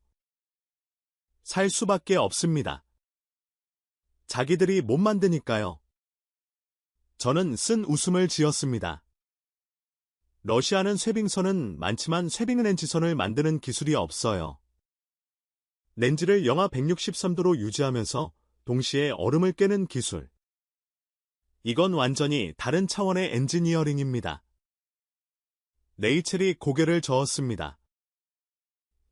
살 수밖에 없습니다. 자기들이 못 만드니까요. 저는 쓴 웃음을 지었습니다. 러시아는 쇄빙선은 많지만 쇄빙 렌즈선을 만드는 기술이 없어요. 렌즈를 영하 163도로 유지하면서 동시에 얼음을 깨는 기술. 이건 완전히 다른 차원의 엔지니어링입니다. 네이첼이 고개를 저었습니다.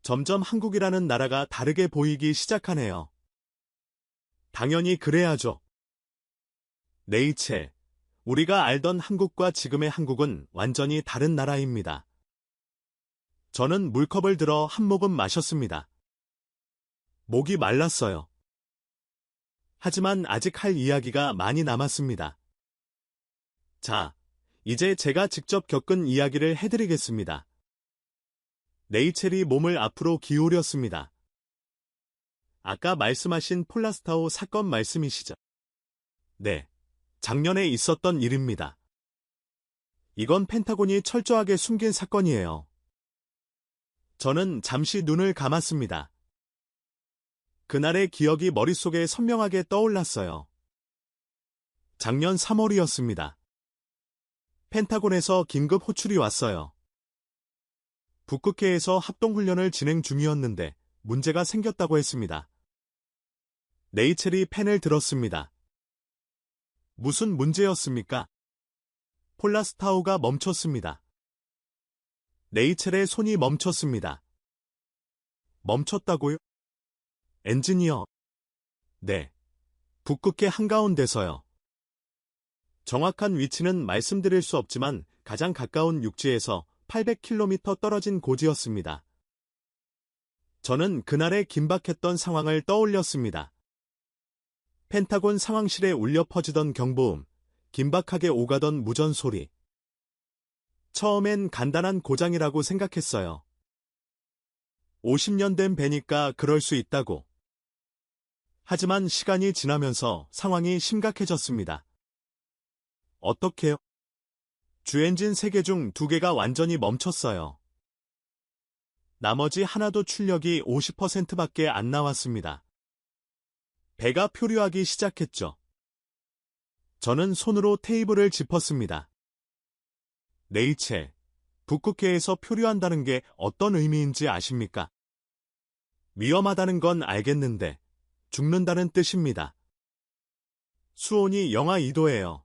점점 한국이라는 나라가 다르게 보이기 시작하네요. 당연히 그래야죠. 네이첼, 우리가 알던 한국과 지금의 한국은 완전히 다른 나라입니다. 저는 물컵을 들어 한 모금 마셨습니다. 목이 말랐어요. 하지만 아직 할 이야기가 많이 남았습니다. 자, 이제 제가 직접 겪은 이야기를 해드리겠습니다. 네이첼이 몸을 앞으로 기울였습니다. 아까 말씀하신 폴라스타우 사건 말씀이시죠? 네, 작년에 있었던 일입니다. 이건 펜타곤이 철저하게 숨긴 사건이에요. 저는 잠시 눈을 감았습니다. 그날의 기억이 머릿속에 선명하게 떠올랐어요. 작년 3월이었습니다. 펜타곤에서 긴급 호출이 왔어요. 북극해에서 합동훈련을 진행 중이었는데 문제가 생겼다고 했습니다. 네이첼이 펜을 들었습니다. 무슨 문제였습니까? 폴라스타우가 멈췄습니다. 네이첼의 손이 멈췄습니다. 멈췄다고요? 엔지니어. 네. 북극해 한가운데서요. 정확한 위치는 말씀드릴 수 없지만 가장 가까운 육지에서 800km 떨어진 고지였습니다. 저는 그날의 긴박했던 상황을 떠올렸습니다. 펜타곤 상황실에 울려 퍼지던 경보음, 긴박하게 오가던 무전 소리. 처음엔 간단한 고장이라고 생각했어요. 50년 된 배니까 그럴 수 있다고. 하지만 시간이 지나면서 상황이 심각해졌습니다. 어떻게요? 주엔진 3개 중 2개가 완전히 멈췄어요. 나머지 하나도 출력이 50%밖에 안 나왔습니다. 배가 표류하기 시작했죠. 저는 손으로 테이블을 짚었습니다. 네이첼, 북극해에서 표류한다는 게 어떤 의미인지 아십니까? 위험하다는 건 알겠는데 죽는다는 뜻입니다. 수온이 영하 2도예요.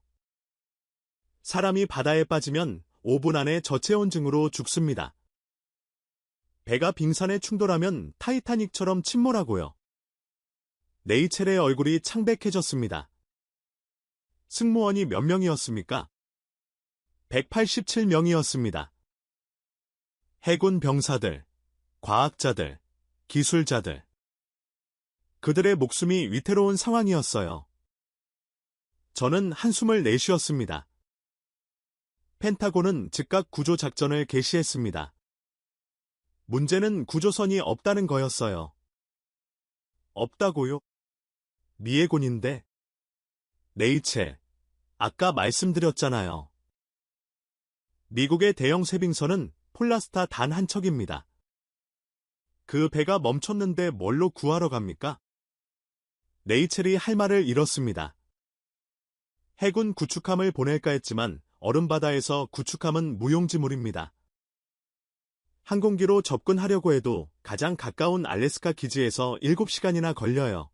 사람이 바다에 빠지면 5분 안에 저체온증으로 죽습니다. 배가 빙산에 충돌하면 타이타닉처럼 침몰하고요. 네이첼의 얼굴이 창백해졌습니다. 승무원이 몇 명이었습니까? 187명이었습니다. 해군 병사들, 과학자들, 기술자들. 그들의 목숨이 위태로운 상황이었어요. 저는 한숨을 내쉬었습니다. 펜타곤은 즉각 구조 작전을 개시했습니다. 문제는 구조선이 없다는 거였어요. 없다고요? 미해군인데. 네이첼, 아까 말씀드렸잖아요. 미국의 대형 쇄빙선은 폴라스타 단 한 척입니다. 그 배가 멈췄는데 뭘로 구하러 갑니까? 네이첼이 할 말을 잃었습니다. 해군 구축함을 보낼까 했지만 얼음바다에서 구축함은 무용지물입니다. 항공기로 접근하려고 해도 가장 가까운 알래스카 기지에서 7시간이나 걸려요.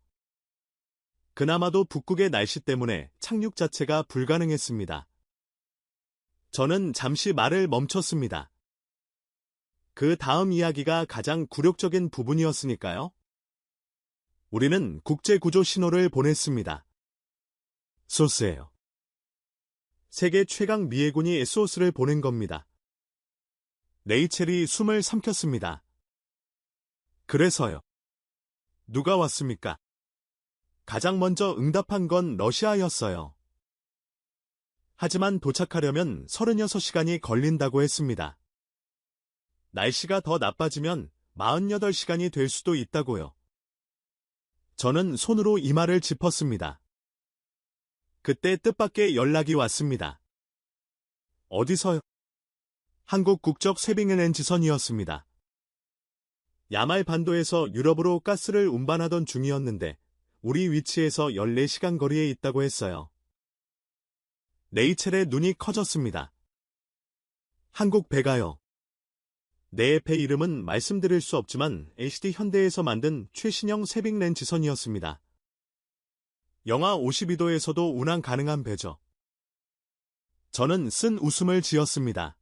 그나마도 북극의 날씨 때문에 착륙 자체가 불가능했습니다. 저는 잠시 말을 멈췄습니다. 그 다음 이야기가 가장 굴욕적인 부분이었으니까요. 우리는 국제구조 신호를 보냈습니다. 소스예요. 세계 최강 미해군이 SOS를 보낸 겁니다. 네이첼이 숨을 삼켰습니다. 그래서요. 누가 왔습니까? 가장 먼저 응답한 건 러시아였어요. 하지만 도착하려면 36시간이 걸린다고 했습니다. 날씨가 더 나빠지면 48시간이 될 수도 있다고요. 저는 손으로 이마를 짚었습니다. 그때 뜻밖의 연락이 왔습니다. 어디서요? 한국 국적 쇄빙LNG선이었습니다. 야말 반도에서 유럽으로 가스를 운반하던 중이었는데 우리 위치에서 14시간 거리에 있다고 했어요. 네이첼의 눈이 커졌습니다. 한국 배가요. 내 배 이름은 말씀드릴 수 없지만 HD 현대에서 만든 최신형 쇄빙LNG선이었습니다. 영하 52도에서도 운항 가능한 배죠. 저는 쓴 웃음을 지었습니다.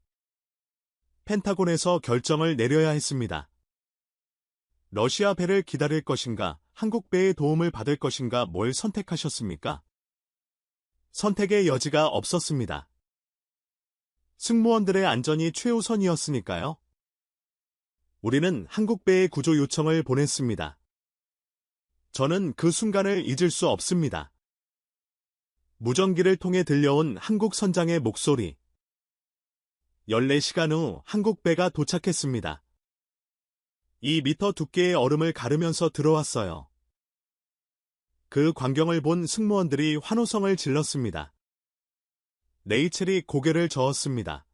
펜타곤에서 결정을 내려야 했습니다. 러시아 배를 기다릴 것인가, 한국 배의 도움을 받을 것인가 뭘 선택하셨습니까? 선택의 여지가 없었습니다. 승무원들의 안전이 최우선이었으니까요. 우리는 한국 배의 구조 요청을 보냈습니다. 저는 그 순간을 잊을 수 없습니다. 무전기를 통해 들려온 한국 선장의 목소리. 14시간 후 한국 배가 도착했습니다. 2미터 두께의 얼음을 가르면서 들어왔어요. 그 광경을 본 승무원들이 환호성을 질렀습니다. 네이첼이 고개를 저었습니다.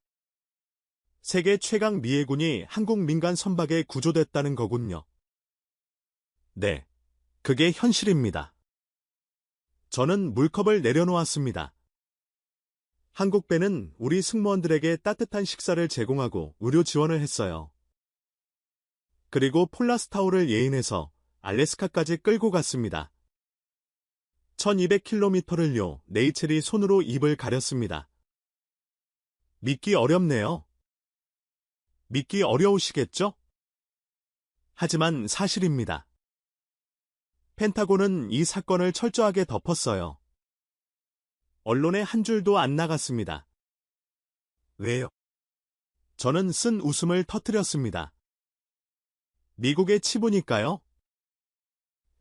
세계 최강 미해군이 한국 민간 선박에 구조됐다는 거군요. 네, 그게 현실입니다. 저는 물컵을 내려놓았습니다. 한국 배는 우리 승무원들에게 따뜻한 식사를 제공하고 의료 지원을 했어요. 그리고 폴라스타우를 예인해서 알래스카까지 끌고 갔습니다. 1200km를요, 네이첼이 손으로 입을 가렸습니다. 믿기 어렵네요. 믿기 어려우시겠죠? 하지만 사실입니다. 펜타곤은 이 사건을 철저하게 덮었어요. 언론에 한 줄도 안 나갔습니다. 왜요? 저는 쓴 웃음을 터뜨렸습니다. 미국의 치부니까요.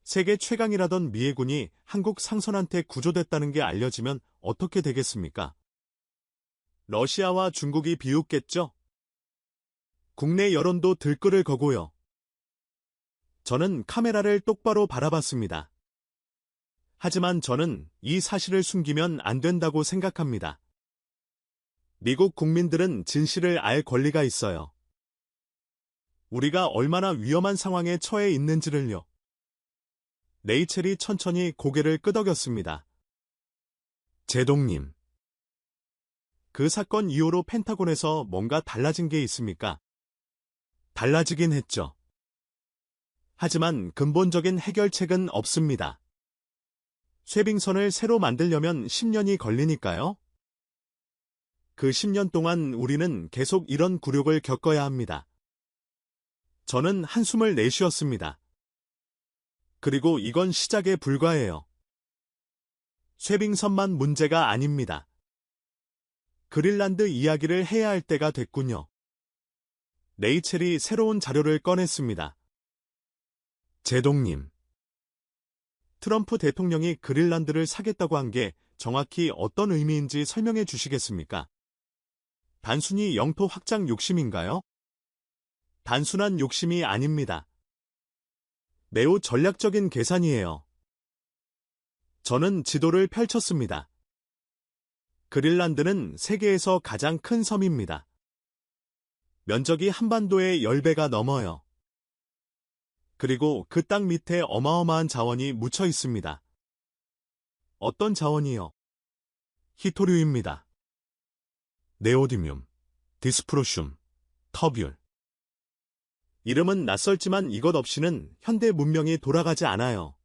세계 최강이라던 미해군이 한국 상선한테 구조됐다는 게 알려지면 어떻게 되겠습니까? 러시아와 중국이 비웃겠죠? 국내 여론도 들끓을 거고요. 저는 카메라를 똑바로 바라봤습니다. 하지만 저는 이 사실을 숨기면 안 된다고 생각합니다. 미국 국민들은 진실을 알 권리가 있어요. 우리가 얼마나 위험한 상황에 처해 있는지를요. 네이첼이 천천히 고개를 끄덕였습니다. 제동님. 그 사건 이후로 펜타곤에서 뭔가 달라진 게 있습니까? 달라지긴 했죠. 하지만 근본적인 해결책은 없습니다. 쇄빙선을 새로 만들려면 10년이 걸리니까요. 그 10년 동안 우리는 계속 이런 굴욕을 겪어야 합니다. 저는 한숨을 내쉬었습니다. 그리고 이건 시작에 불과해요. 쇄빙선만 문제가 아닙니다. 그린란드 이야기를 해야 할 때가 됐군요. 레이첼이 새로운 자료를 꺼냈습니다. 제동님, 트럼프 대통령이 그린란드를 사겠다고 한 게 정확히 어떤 의미인지 설명해 주시겠습니까? 단순히 영토 확장 욕심인가요? 단순한 욕심이 아닙니다. 매우 전략적인 계산이에요. 저는 지도를 펼쳤습니다. 그린란드는 세계에서 가장 큰 섬입니다. 면적이 한반도의 10배가 넘어요. 그리고 그 땅 밑에 어마어마한 자원이 묻혀 있습니다. 어떤 자원이요? 히토류입니다. 네오디뮴, 디스프로슘, 터뷸. 이름은 낯설지만 이것 없이는 현대 문명이 돌아가지 않아요.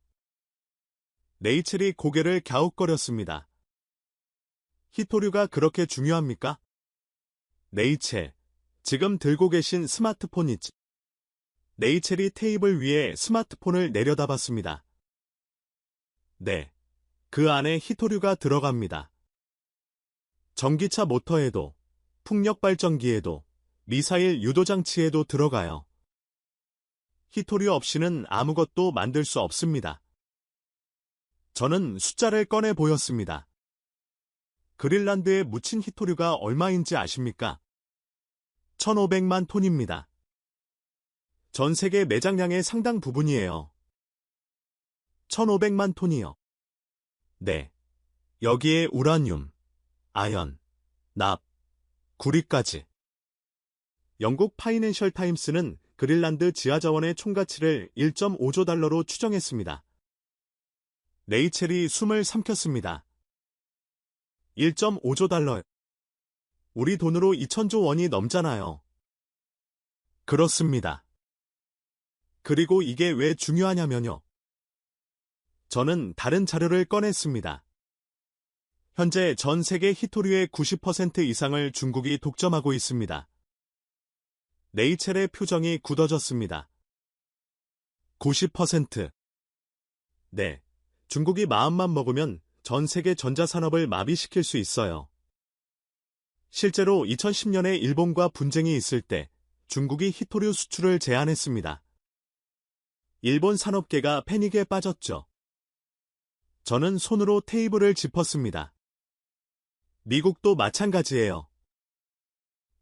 레이첼이 고개를 갸웃거렸습니다. 히토류가 그렇게 중요합니까? 레이첼, 지금 들고 계신 스마트폰이지. 레이첼이 테이블 위에 스마트폰을 내려다봤습니다. 네, 그 안에 히토류가 들어갑니다. 전기차 모터에도, 풍력 발전기에도, 미사일 유도장치에도 들어가요. 히토류 없이는 아무것도 만들 수 없습니다. 저는 숫자를 꺼내 보였습니다. 그린란드에 묻힌 히토류가 얼마인지 아십니까? 1,500만 톤입니다. 전 세계 매장량의 상당 부분이에요. 1,500만 톤이요. 네. 여기에 우라늄, 아연, 납, 구리까지. 영국 파이낸셜 타임스는 그린란드 지하자원의 총가치를 1.5조 달러로 추정했습니다. 레이첼이 숨을 삼켰습니다. 1.5조 달러요. 우리 돈으로 2,000조 원이 넘잖아요. 그렇습니다. 그리고 이게 왜 중요하냐면요. 저는 다른 자료를 꺼냈습니다. 현재 전 세계 히토류의 90% 이상을 중국이 독점하고 있습니다. 레이첼의 표정이 굳어졌습니다. 90%. 네, 중국이 마음만 먹으면 전 세계 전자산업을 마비시킬 수 있어요. 실제로 2010년에 일본과 분쟁이 있을 때 중국이 히토류 수출을 제한했습니다. 일본 산업계가 패닉에 빠졌죠. 저는 손으로 테이블을 짚었습니다. 미국도 마찬가지예요.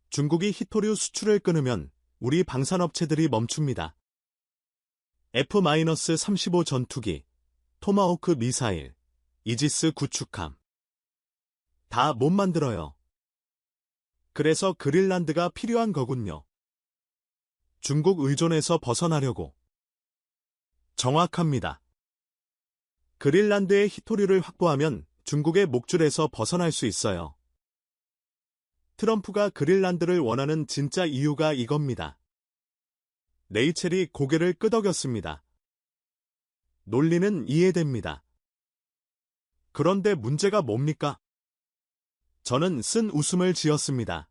중국이 히토류 수출을 끊으면 우리 방산업체들이 멈춥니다. F-35 전투기, 토마호크 미사일, 이지스 구축함. 다 못 만들어요. 그래서 그린란드가 필요한 거군요. 중국 의존에서 벗어나려고. 정확합니다. 그린란드의 히토류를 확보하면 중국의 목줄에서 벗어날 수 있어요. 트럼프가 그린란드를 원하는 진짜 이유가 이겁니다. 레이첼이 고개를 끄덕였습니다. 논리는 이해됩니다. 그런데 문제가 뭡니까? 저는 쓴 웃음을 지었습니다.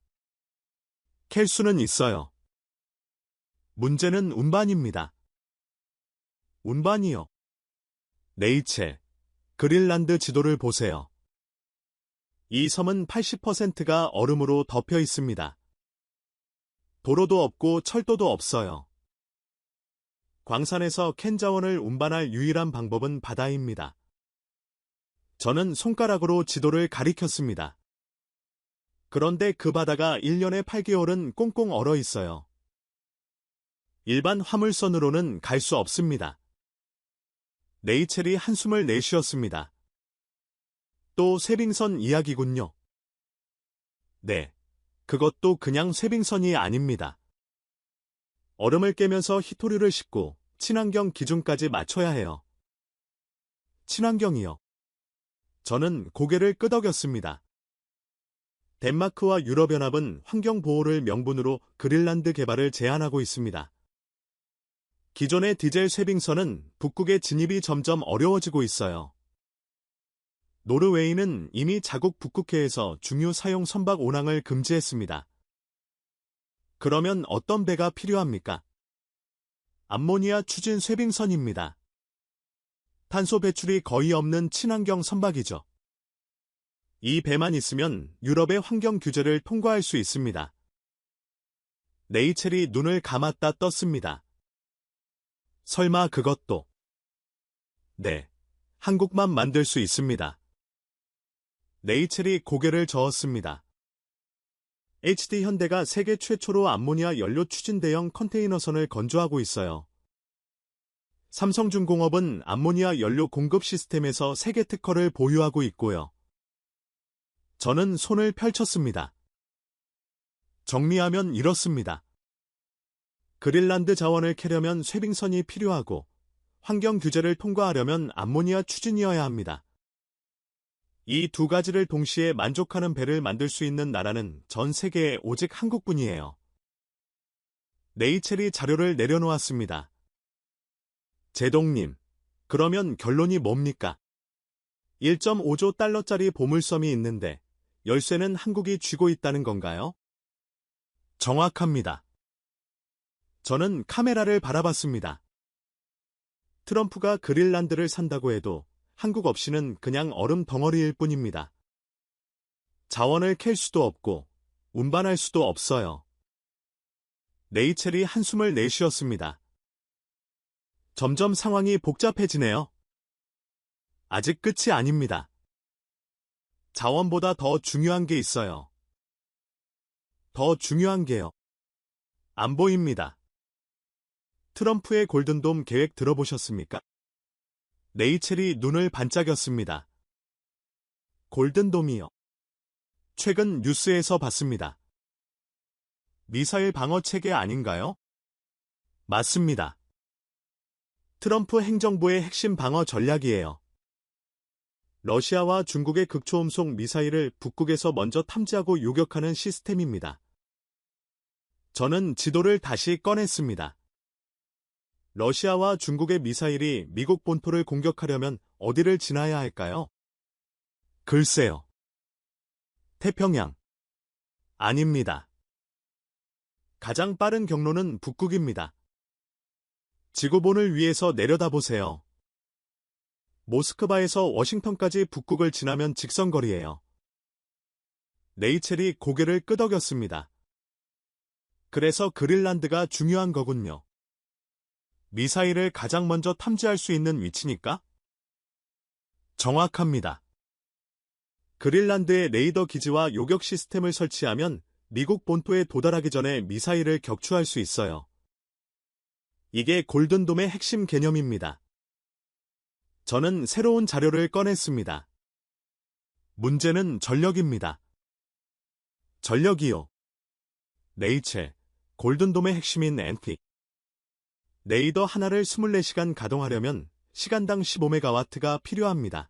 캘 수는 있어요. 문제는 운반입니다. 운반이요. 레이첼, 그린란드 지도를 보세요. 이 섬은 80%가 얼음으로 덮여 있습니다. 도로도 없고 철도도 없어요. 광산에서 캔 자원을 운반할 유일한 방법은 바다입니다. 저는 손가락으로 지도를 가리켰습니다. 그런데 그 바다가 1년에 8개월은 꽁꽁 얼어 있어요. 일반 화물선으로는 갈 수 없습니다. 레이첼이 한숨을 내쉬었습니다. 또 쇄빙선 이야기군요. 네, 그것도 그냥 쇄빙선이 아닙니다. 얼음을 깨면서 히토류를 싣고 친환경 기준까지 맞춰야 해요. 친환경이요. 저는 고개를 끄덕였습니다. 덴마크와 유럽연합은 환경보호를 명분으로 그린란드 개발을 제한하고 있습니다. 기존의 디젤 쇄빙선은 북극의 진입이 점점 어려워지고 있어요. 노르웨이는 이미 자국 북극해에서 중유 사용 선박 운항을 금지했습니다. 그러면 어떤 배가 필요합니까? 암모니아 추진 쇄빙선입니다. 탄소 배출이 거의 없는 친환경 선박이죠. 이 배만 있으면 유럽의 환경 규제를 통과할 수 있습니다. 레이첼이 눈을 감았다 떴습니다. 설마 그것도? 네, 한국만 만들 수 있습니다. 레이첼이 고개를 저었습니다. HD 현대가 세계 최초로 암모니아 연료 추진 대형 컨테이너선을 건조하고 있어요. 삼성중공업은 암모니아 연료 공급 시스템에서 세계 특허를 보유하고 있고요. 저는 손을 펼쳤습니다. 정리하면 이렇습니다. 그린란드 자원을 캐려면 쇄빙선이 필요하고 환경 규제를 통과하려면 암모니아 추진이어야 합니다. 이 두 가지를 동시에 만족하는 배를 만들 수 있는 나라는 전 세계에 오직 한국뿐이에요. 레이첼이 자료를 내려놓았습니다. 제동님, 그러면 결론이 뭡니까? 1.5조 달러짜리 보물섬이 있는데 열쇠는 한국이 쥐고 있다는 건가요? 정확합니다. 저는 카메라를 바라봤습니다. 트럼프가 그린란드를 산다고 해도 한국 없이는 그냥 얼음 덩어리일 뿐입니다. 자원을 캘 수도 없고 운반할 수도 없어요. 레이첼이 한숨을 내쉬었습니다. 점점 상황이 복잡해지네요. 아직 끝이 아닙니다. 자원보다 더 중요한 게 있어요. 더 중요한 게요. 안 보입니다. 트럼프의 골든돔 계획 들어보셨습니까? 레이첼이 눈을 반짝였습니다. 골든돔이요. 최근 뉴스에서 봤습니다. 미사일 방어 체계 아닌가요? 맞습니다. 트럼프 행정부의 핵심 방어 전략이에요. 러시아와 중국의 극초음속 미사일을 북극에서 먼저 탐지하고 요격하는 시스템입니다. 저는 지도를 다시 꺼냈습니다. 러시아와 중국의 미사일이 미국 본토를 공격하려면 어디를 지나야 할까요? 글쎄요. 태평양. 아닙니다. 가장 빠른 경로는 북극입니다. 지구본을 위에서 내려다보세요. 모스크바에서 워싱턴까지 북극을 지나면 직선거리예요. 레이첼이 고개를 끄덕였습니다. 그래서 그린란드가 중요한 거군요. 미사일을 가장 먼저 탐지할 수 있는 위치니까? 정확합니다. 그린란드에 레이더 기지와 요격 시스템을 설치하면 미국 본토에 도달하기 전에 미사일을 격추할 수 있어요. 이게 골든돔의 핵심 개념입니다. 저는 새로운 자료를 꺼냈습니다. 문제는 전력입니다. 전력이요. 레이첼, 골든돔의 핵심인 엔틱. 레이더 하나를 24시간 가동하려면 시간당 15메가와트가 필요합니다.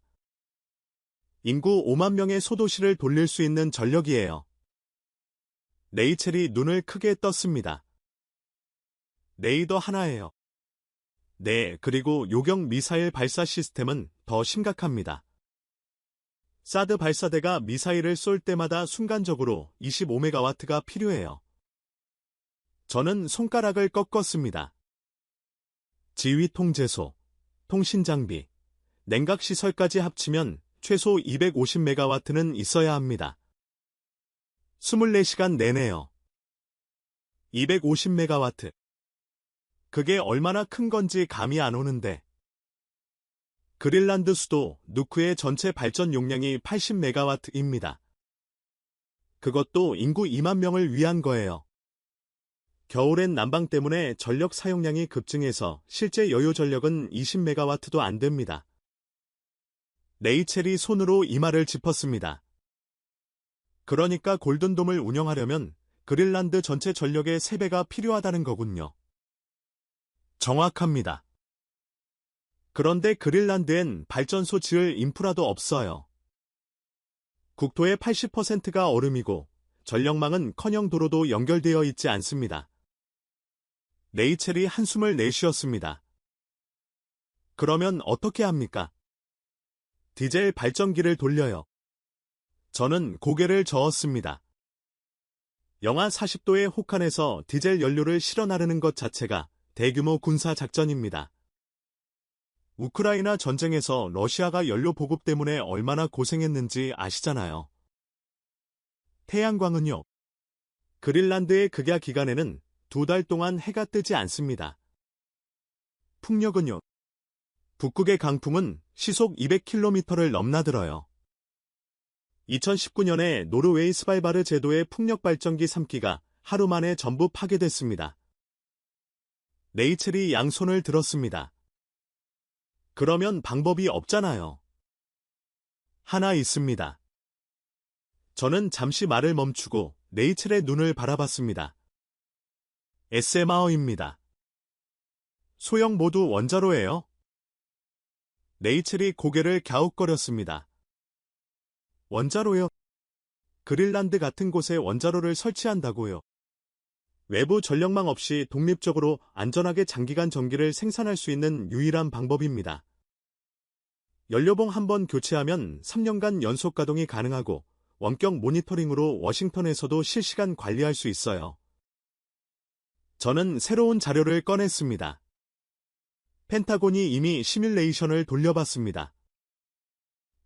인구 5만 명의 소도시를 돌릴 수 있는 전력이에요. 레이첼이 눈을 크게 떴습니다. 레이더 하나예요. 네, 그리고 요격 미사일 발사 시스템은 더 심각합니다. 사드 발사대가 미사일을 쏠 때마다 순간적으로 25메가와트가 필요해요. 저는 손가락을 꺾었습니다. 지휘 통제소, 통신 장비, 냉각 시설까지 합치면 최소 250메가와트는 있어야 합니다. 24시간 내내요. 250메가와트. 그게 얼마나 큰 건지 감이 안 오는데. 그린란드 수도 누크의 전체 발전 용량이 80메가와트입니다. 그것도 인구 2만 명을 위한 거예요. 겨울엔 난방 때문에 전력 사용량이 급증해서 실제 여유 전력은 20메가와트도 안 됩니다. 레이첼이 손으로 이마를 짚었습니다. 그러니까 골든돔을 운영하려면 그린란드 전체 전력의 3배가 필요하다는 거군요. 정확합니다. 그런데 그린란드엔 발전소 지을 인프라도 없어요. 국토의 80%가 얼음이고 전력망은 커녕 도로도 연결되어 있지 않습니다. 레이첼이 한숨을 내쉬었습니다. 그러면 어떻게 합니까? 디젤 발전기를 돌려요. 저는 고개를 저었습니다. 영하 40도의 혹한에서 디젤 연료를 실어 나르는 것 자체가 대규모 군사 작전입니다. 우크라이나 전쟁에서 러시아가 연료 보급 때문에 얼마나 고생했는지 아시잖아요. 태양광은요. 그린란드의 극야 기간에는 2달 동안 해가 뜨지 않습니다. 풍력은요. 북극의 강풍은 시속 200km를 넘나들어요. 2019년에 노르웨이 스발바르 제도의 풍력 발전기 3기가 하루 만에 전부 파괴됐습니다. 레이첼이 양손을 들었습니다. 그러면 방법이 없잖아요. 하나 있습니다. 저는 잠시 말을 멈추고 레이첼의 눈을 바라봤습니다. SMR입니다. 소형 모두 원자로예요? 레이첼이 고개를 갸웃거렸습니다. 원자로요? 그린란드 같은 곳에 원자로를 설치한다고요. 외부 전력망 없이 독립적으로 안전하게 장기간 전기를 생산할 수 있는 유일한 방법입니다. 연료봉 한 번 교체하면 3년간 연속 가동이 가능하고 원격 모니터링으로 워싱턴에서도 실시간 관리할 수 있어요. 저는 새로운 자료를 꺼냈습니다. 펜타곤이 이미 시뮬레이션을 돌려봤습니다.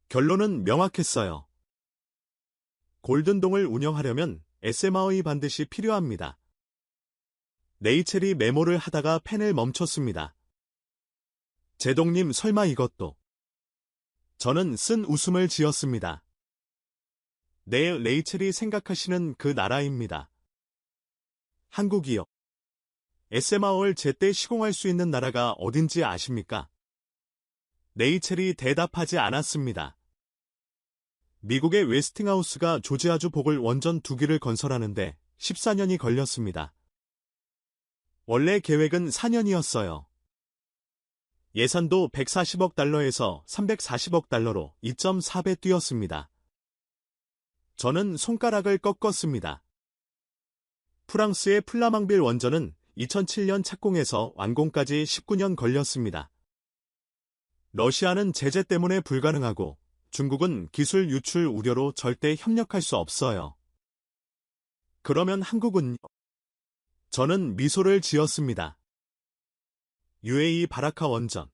결론은 명확했어요. 골든돔을 운영하려면 SMR이 반드시 필요합니다. 레이첼이 메모를 하다가 펜을 멈췄습니다. 제동님 설마 이것도. 저는 쓴 웃음을 지었습니다. 네, 레이첼이 생각하시는 그 나라입니다. 한국이요. SMR을 제때 시공할 수 있는 나라가 어딘지 아십니까? 레이첼이 대답하지 않았습니다. 미국의 웨스팅하우스가 조지아주 보글 원전 2기를 건설하는데 14년이 걸렸습니다. 원래 계획은 4년이었어요. 예산도 140억 달러에서 340억 달러로 2.4배 뛰었습니다. 저는 손가락을 꺾었습니다. 프랑스의 플라망빌 원전은 2007년 착공해서 완공까지 19년 걸렸습니다. 러시아는 제재 때문에 불가능하고 중국은 기술 유출 우려로 절대 협력할 수 없어요. 그러면 한국은요? 저는 미소를 지었습니다. UAE 바라카 원전.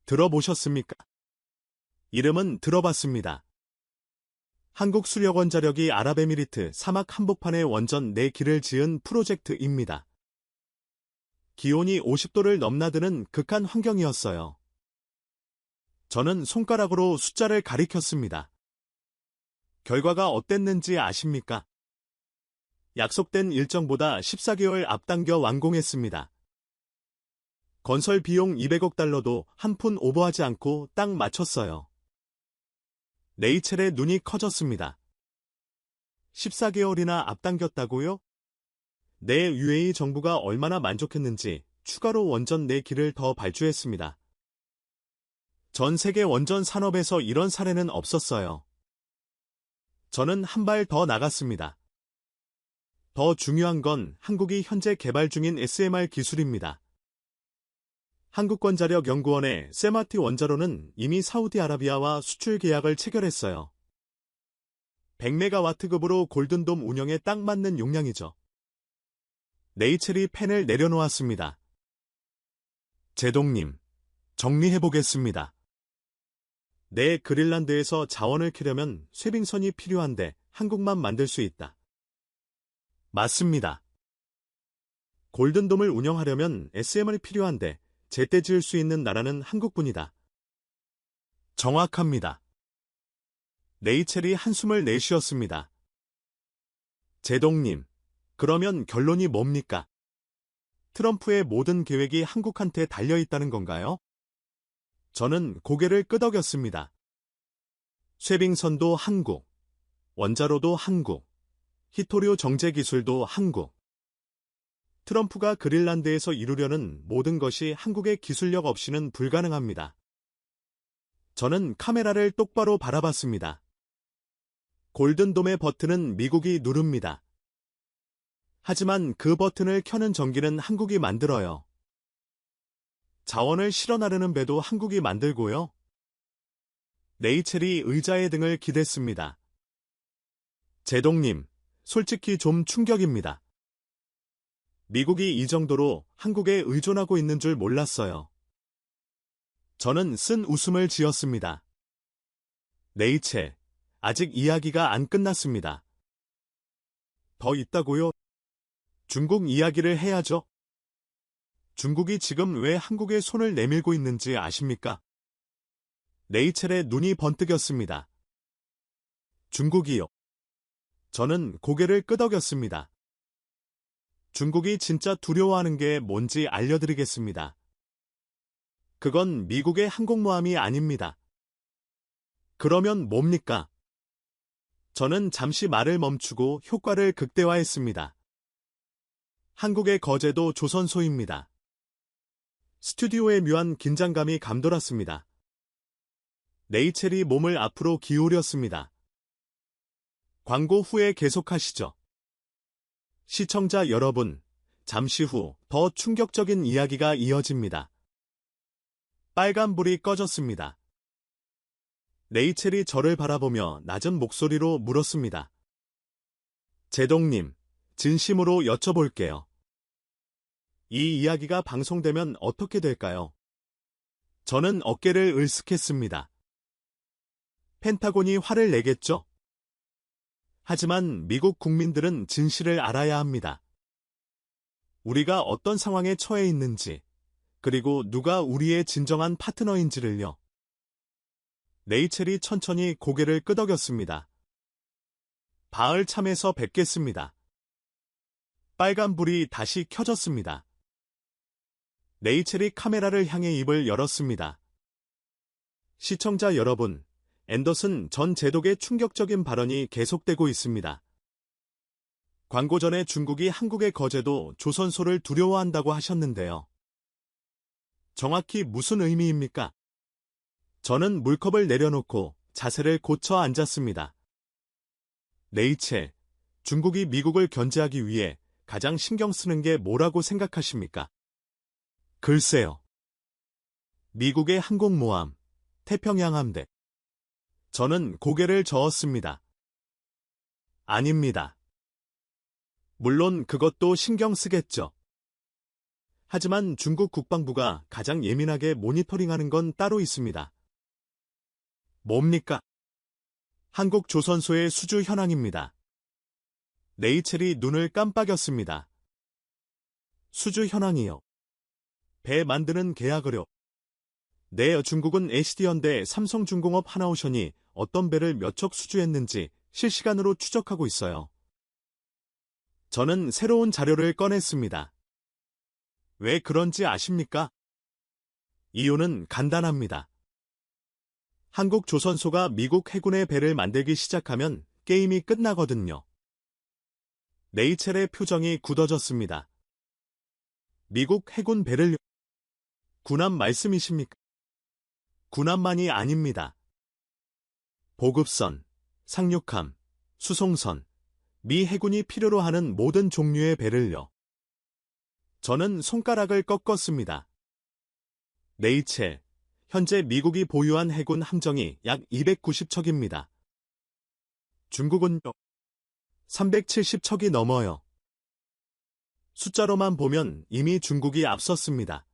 들어보셨습니까? 이름은 들어봤습니다. 한국 수력원자력이 아랍에미리트 사막 한복판에 원전 4기를 지은 프로젝트입니다. 기온이 50도를 넘나드는 극한 환경이었어요. 저는 손가락으로 숫자를 가리켰습니다. 결과가 어땠는지 아십니까? 약속된 일정보다 14개월 앞당겨 완공했습니다. 건설 비용 200억 달러도 한 푼 오버하지 않고 딱 맞췄어요. 레이첼의 눈이 커졌습니다. 14개월이나 앞당겼다고요? 내 UAE 정부가 얼마나 만족했는지 추가로 원전 4기를 더 발주했습니다. 전 세계 원전 산업에서 이런 사례는 없었어요. 저는 한 발 더 나갔습니다. 더 중요한 건 한국이 현재 개발 중인 SMR 기술입니다. 한국권자력연구원의 세마티 원자로는 이미 사우디아라비아와 수출 계약을 체결했어요. 100메가와트급으로 골든돔 운영에 딱 맞는 용량이죠. 레이첼이 펜을 내려놓았습니다. 제동님, 정리해보겠습니다. 내 그린란드에서 자원을 캐려면 쇠빙선이 필요한데 한국만 만들 수 있다. 맞습니다. 골든돔을 운영하려면 SMR이 필요한데 제때 지을 수 있는 나라는 한국뿐이다. 정확합니다. 레이첼이 한숨을 내쉬었습니다. 제동님, 그러면 결론이 뭡니까? 트럼프의 모든 계획이 한국한테 달려있다는 건가요? 저는 고개를 끄덕였습니다. 쇠빙선도 한국, 원자로도 한국, 히토류 정제 기술도 한국. 트럼프가 그린란드에서 이루려는 모든 것이 한국의 기술력 없이는 불가능합니다. 저는 카메라를 똑바로 바라봤습니다. 골든돔의 버튼은 미국이 누릅니다. 하지만 그 버튼을 켜는 전기는 한국이 만들어요. 자원을 실어나르는 배도 한국이 만들고요. 레이첼이 의자의 등을 기댔습니다. 제동님, 솔직히 좀 충격입니다. 미국이 이 정도로 한국에 의존하고 있는 줄 몰랐어요. 저는 쓴 웃음을 지었습니다. 레이첼, 아직 이야기가 안 끝났습니다. 더 있다고요? 중국 이야기를 해야죠. 중국이 지금 왜 한국에 손을 내밀고 있는지 아십니까? 레이첼의 눈이 번뜩였습니다. 중국이요. 저는 고개를 끄덕였습니다. 중국이 진짜 두려워하는 게 뭔지 알려드리겠습니다. 그건 미국의 항공모함이 아닙니다. 그러면 뭡니까? 저는 잠시 말을 멈추고 효과를 극대화했습니다. 한국의 거제도 조선소입니다. 스튜디오에 묘한 긴장감이 감돌았습니다. 레이첼이 몸을 앞으로 기울였습니다. 광고 후에 계속하시죠. 시청자 여러분, 잠시 후 더 충격적인 이야기가 이어집니다. 빨간불이 꺼졌습니다. 레이첼이 저를 바라보며 낮은 목소리로 물었습니다. 제동님, 진심으로 여쭤볼게요. 이 이야기가 방송되면 어떻게 될까요? 저는 어깨를 으쓱했습니다. 펜타곤이 화를 내겠죠? 하지만 미국 국민들은 진실을 알아야 합니다. 우리가 어떤 상황에 처해 있는지, 그리고 누가 우리의 진정한 파트너인지를요. 레이첼이 천천히 고개를 끄덕였습니다. 바을 참에서 뵙겠습니다. 빨간불이 다시 켜졌습니다. 레이첼이 카메라를 향해 입을 열었습니다. 시청자 여러분, 앤더슨 전 제독의 충격적인 발언이 계속되고 있습니다. 광고 전에 중국이 한국의 거제도 조선소를 두려워한다고 하셨는데요. 정확히 무슨 의미입니까? 저는 물컵을 내려놓고 자세를 고쳐 앉았습니다. 레이첼, 중국이 미국을 견제하기 위해 가장 신경 쓰는 게 뭐라고 생각하십니까? 글쎄요. 미국의 항공모함, 태평양 함대. 저는 고개를 저었습니다. 아닙니다. 물론 그것도 신경 쓰겠죠. 하지만 중국 국방부가 가장 예민하게 모니터링하는 건 따로 있습니다. 뭡니까? 한국 조선소의 수주 현황입니다. 레이첼이 눈을 깜빡였습니다. 수주 현황이요. 배 만드는 계약을요. 네, 중국은 SD현대, 삼성중공업, 하나오션이 어떤 배를 몇 척 수주했는지 실시간으로 추적하고 있어요. 저는 새로운 자료를 꺼냈습니다. 왜 그런지 아십니까? 이유는 간단합니다. 한국 조선소가 미국 해군의 배를 만들기 시작하면 게임이 끝나거든요. 레이첼의 표정이 굳어졌습니다. 미국 해군 배를 군함 말씀이십니까? 군함만이 아닙니다. 보급선, 상륙함, 수송선, 미 해군이 필요로 하는 모든 종류의 배를요. 저는 손가락을 꺾었습니다. 레이첼, 현재 미국이 보유한 해군 함정이 약 290척입니다. 중국은요? 370척이 넘어요. 숫자로만 보면 이미 중국이 앞섰습니다.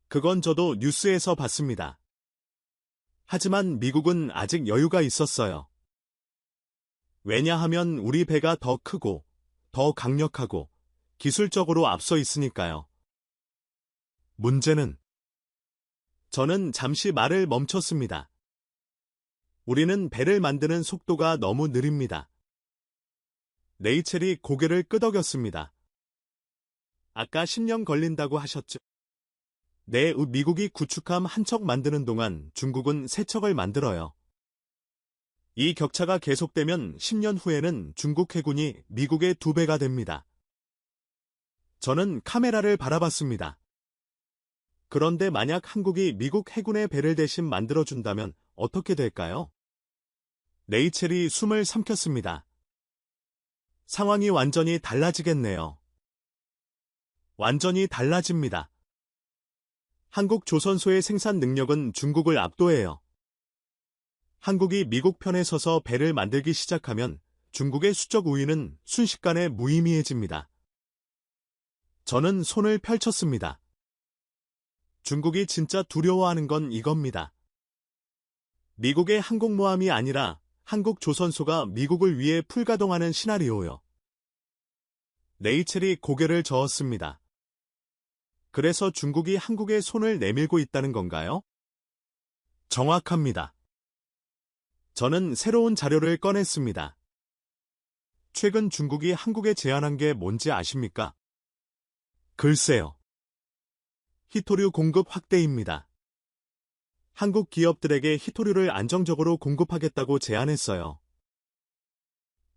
그건 저도 뉴스에서 봤습니다. 하지만 미국은 아직 여유가 있었어요. 왜냐하면 우리 배가 더 크고, 더 강력하고, 기술적으로 앞서 있으니까요. 문제는 저는 잠시 말을 멈췄습니다. 우리는 배를 만드는 속도가 너무 느립니다. 레이첼이 고개를 끄덕였습니다. 아까 10년 걸린다고 하셨죠? 네, 미국이 구축함 한 척 만드는 동안 중국은 3척을 만들어요. 이 격차가 계속되면 10년 후에는 중국 해군이 미국의 2배가 됩니다. 저는 카메라를 바라봤습니다. 그런데 만약 한국이 미국 해군의 배를 대신 만들어준다면 어떻게 될까요? 레이첼이 숨을 삼켰습니다. 상황이 완전히 달라지겠네요. 완전히 달라집니다. 한국 조선소의 생산 능력은 중국을 압도해요. 한국이 미국 편에 서서 배를 만들기 시작하면 중국의 수적 우위는 순식간에 무의미해집니다. 저는 손을 펼쳤습니다. 중국이 진짜 두려워하는 건 이겁니다. 미국의 항공모함이 아니라 한국 조선소가 미국을 위해 풀가동하는 시나리오요. 레이첼이 고개를 저었습니다. 그래서 중국이 한국에 손을 내밀고 있다는 건가요? 정확합니다. 저는 새로운 자료를 꺼냈습니다. 최근 중국이 한국에 제안한 게 뭔지 아십니까? 글쎄요. 히토류 공급 확대입니다. 한국 기업들에게 히토류를 안정적으로 공급하겠다고 제안했어요.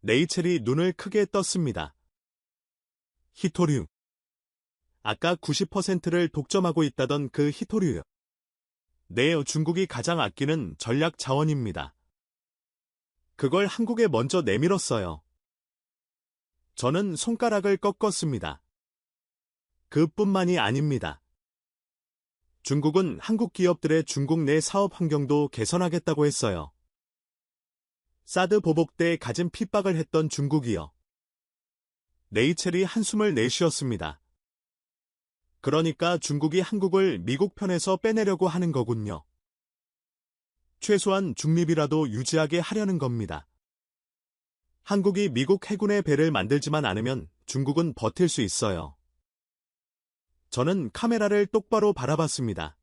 레이첼이 눈을 크게 떴습니다. 히토류. 아까 90%를 독점하고 있다던 그 히토류요. 네, 중국이 가장 아끼는 전략 자원입니다. 그걸 한국에 먼저 내밀었어요. 저는 손가락을 꺾었습니다. 그뿐만이 아닙니다. 중국은 한국 기업들의 중국 내 사업 환경도 개선하겠다고 했어요. 사드 보복 때 가진 핍박을 했던 중국이요. 레이첼이 한숨을 내쉬었습니다. 그러니까 중국이 한국을 미국 편에서 빼내려고 하는 거군요. 최소한 중립이라도 유지하게 하려는 겁니다. 한국이 미국 해군의 배를 만들지만 않으면 중국은 버틸 수 있어요. 저는 카메라를 똑바로 바라봤습니다.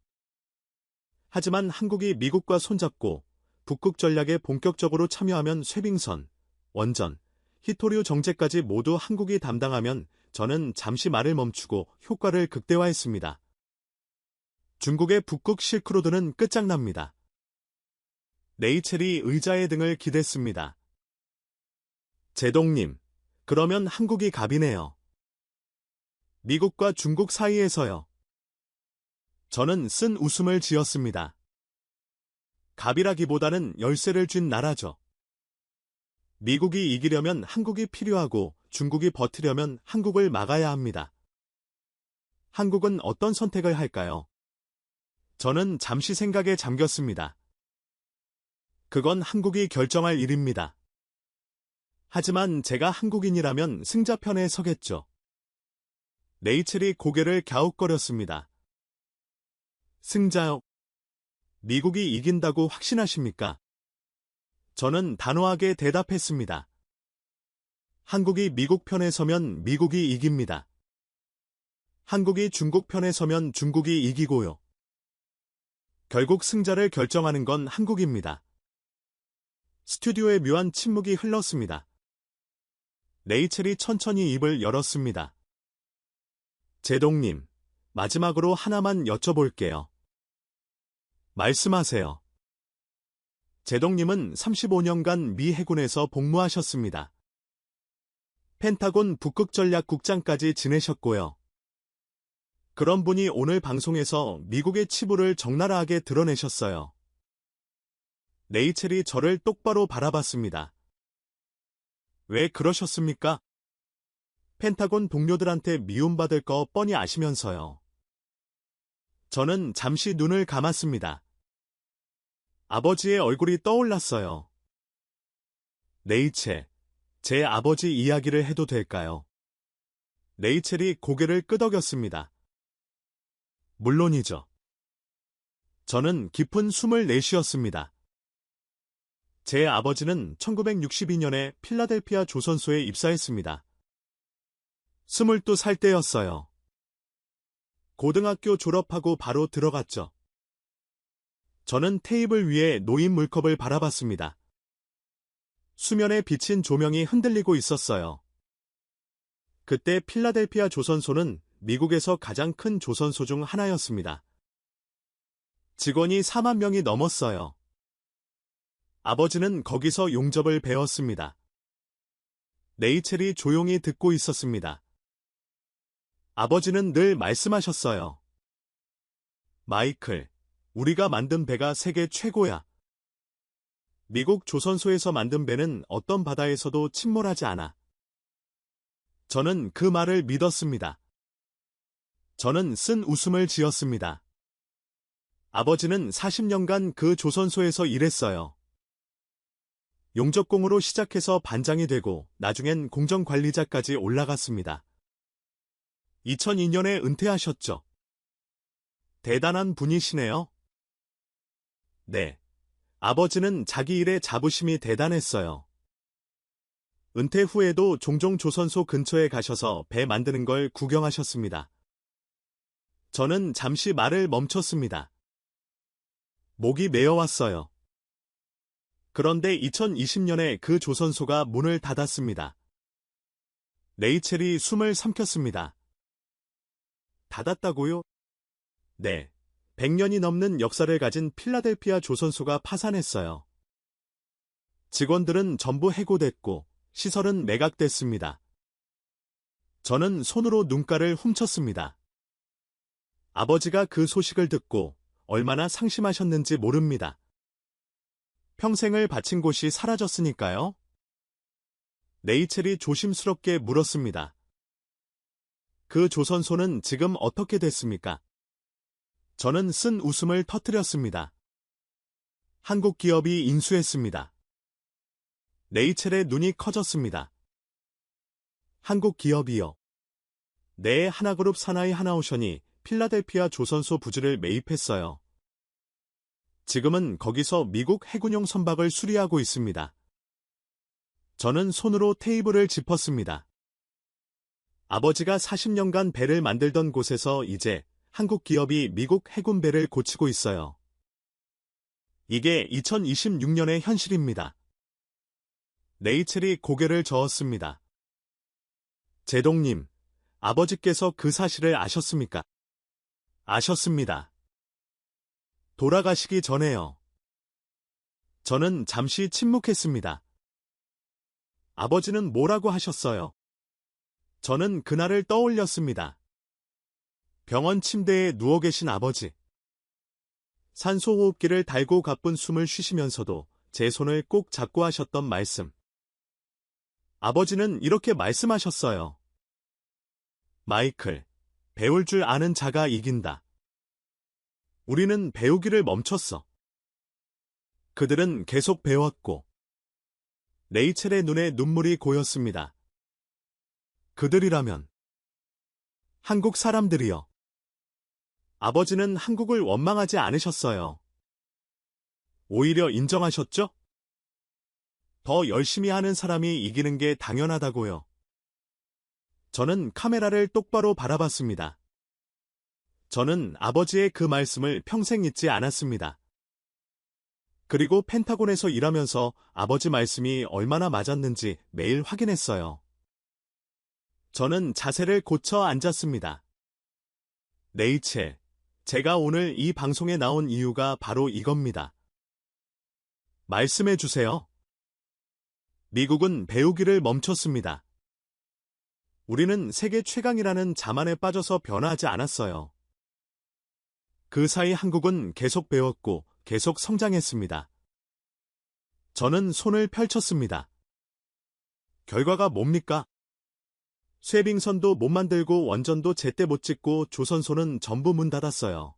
하지만 한국이 미국과 손잡고 북극 전략에 본격적으로 참여하면 쇄빙선, 원전, 히토류 정책까지 모두 한국이 담당하면 저는 잠시 말을 멈추고 효과를 극대화했습니다. 중국의 북극 실크로드는 끝장납니다. 레이첼이 의자의 등을 기댔습니다. 제동님, 그러면 한국이 갑이네요. 미국과 중국 사이에서요. 저는 쓴 웃음을 지었습니다. 갑이라기보다는 열쇠를 쥔 나라죠. 미국이 이기려면 한국이 필요하고 중국이 버티려면 한국을 막아야 합니다. 한국은 어떤 선택을 할까요? 저는 잠시 생각에 잠겼습니다. 그건 한국이 결정할 일입니다. 하지만 제가 한국인이라면 승자편에 서겠죠. 레이첼이 고개를 갸웃거렸습니다. 승자요? 미국이 이긴다고 확신하십니까? 저는 단호하게 대답했습니다. 한국이 미국 편에 서면 미국이 이깁니다. 한국이 중국 편에 서면 중국이 이기고요. 결국 승자를 결정하는 건 한국입니다. 스튜디오에 묘한 침묵이 흘렀습니다. 레이첼이 천천히 입을 열었습니다. 제동님, 마지막으로 하나만 여쭤볼게요. 말씀하세요. 제동님은 35년간 미 해군에서 복무하셨습니다. 펜타곤 북극전략국장까지 지내셨고요. 그런 분이 오늘 방송에서 미국의 치부를 적나라하게 드러내셨어요. 레이첼이 저를 똑바로 바라봤습니다. 왜 그러셨습니까? 펜타곤 동료들한테 미움받을 거 뻔히 아시면서요. 저는 잠시 눈을 감았습니다. 아버지의 얼굴이 떠올랐어요. 레이첼, 제 아버지 이야기를 해도 될까요? 레이첼이 고개를 끄덕였습니다. 물론이죠. 저는 깊은 숨을 내쉬었습니다. 제 아버지는 1962년에 필라델피아 조선소에 입사했습니다. 22살 때였어요. 고등학교 졸업하고 바로 들어갔죠. 저는 테이블 위에 놓인 물컵을 바라봤습니다. 수면에 비친 조명이 흔들리고 있었어요. 그때 필라델피아 조선소는 미국에서 가장 큰 조선소 중 하나였습니다. 직원이 4만 명이 넘었어요. 아버지는 거기서 용접을 배웠습니다. 레이첼이 조용히 듣고 있었습니다. 아버지는 늘 말씀하셨어요. 마이클, 우리가 만든 배가 세계 최고야. 미국 조선소에서 만든 배는 어떤 바다에서도 침몰하지 않아. 저는 그 말을 믿었습니다. 저는 쓴 웃음을 지었습니다. 아버지는 40년간 그 조선소에서 일했어요. 용접공으로 시작해서 반장이 되고 나중엔 공정관리자까지 올라갔습니다. 2002년에 은퇴하셨죠. 대단한 분이시네요. 네. 아버지는 자기 일에 자부심이 대단했어요. 은퇴 후에도 종종 조선소 근처에 가셔서 배 만드는 걸 구경하셨습니다. 저는 잠시 말을 멈췄습니다. 목이 메어왔어요. 그런데 2020년에 그 조선소가 문을 닫았습니다. 레이첼이 숨을 삼켰습니다. 닫았다고요? 네. 100년이 넘는 역사를 가진 필라델피아 조선소가 파산했어요. 직원들은 전부 해고됐고 시설은 매각됐습니다. 저는 손으로 눈가를 훔쳤습니다. 아버지가 그 소식을 듣고 얼마나 상심하셨는지 모릅니다. 평생을 바친 곳이 사라졌으니까요? 레이첼이 조심스럽게 물었습니다. 그 조선소는 지금 어떻게 됐습니까? 저는 쓴 웃음을 터뜨렸습니다. 한국 기업이 인수했습니다. 레이첼의 눈이 커졌습니다. 한국 기업이요. 네, 하나그룹 사나이 하나오션이 필라델피아 조선소 부지를 매입했어요. 지금은 거기서 미국 해군용 선박을 수리하고 있습니다. 저는 손으로 테이블을 짚었습니다. 아버지가 40년간 배를 만들던 곳에서 이제 한국 기업이 미국 해군 배를 고치고 있어요. 이게 2026년의 현실입니다. 레이첼이 고개를 저었습니다. 제동님, 아버지께서 그 사실을 아셨습니까? 아셨습니다. 돌아가시기 전에요. 저는 잠시 침묵했습니다. 아버지는 뭐라고 하셨어요? 저는 그날을 떠올렸습니다. 병원 침대에 누워 계신 아버지. 산소호흡기를 달고 가쁜 숨을 쉬시면서도 제 손을 꼭 잡고 하셨던 말씀. 아버지는 이렇게 말씀하셨어요. 마이클, 배울 줄 아는 자가 이긴다. 우리는 배우기를 멈췄어. 그들은 계속 배웠고. 레이첼의 눈에 눈물이 고였습니다. 그들이라면 한국 사람들이요. 아버지는 한국을 원망하지 않으셨어요. 오히려 인정하셨죠? 더 열심히 하는 사람이 이기는 게 당연하다고요. 저는 카메라를 똑바로 바라봤습니다. 저는 아버지의 그 말씀을 평생 잊지 않았습니다. 그리고 펜타곤에서 일하면서 아버지 말씀이 얼마나 맞았는지 매일 확인했어요. 저는 자세를 고쳐 앉았습니다. 레이첼, 제가 오늘 이 방송에 나온 이유가 바로 이겁니다. 말씀해 주세요. 미국은 배우기를 멈췄습니다. 우리는 세계 최강이라는 자만에 빠져서 변화하지 않았어요. 그 사이 한국은 계속 배웠고 계속 성장했습니다. 저는 손을 펼쳤습니다. 결과가 뭡니까? 쇠빙선도 못 만들고 원전도 제때 못 짓고 조선소는 전부 문 닫았어요.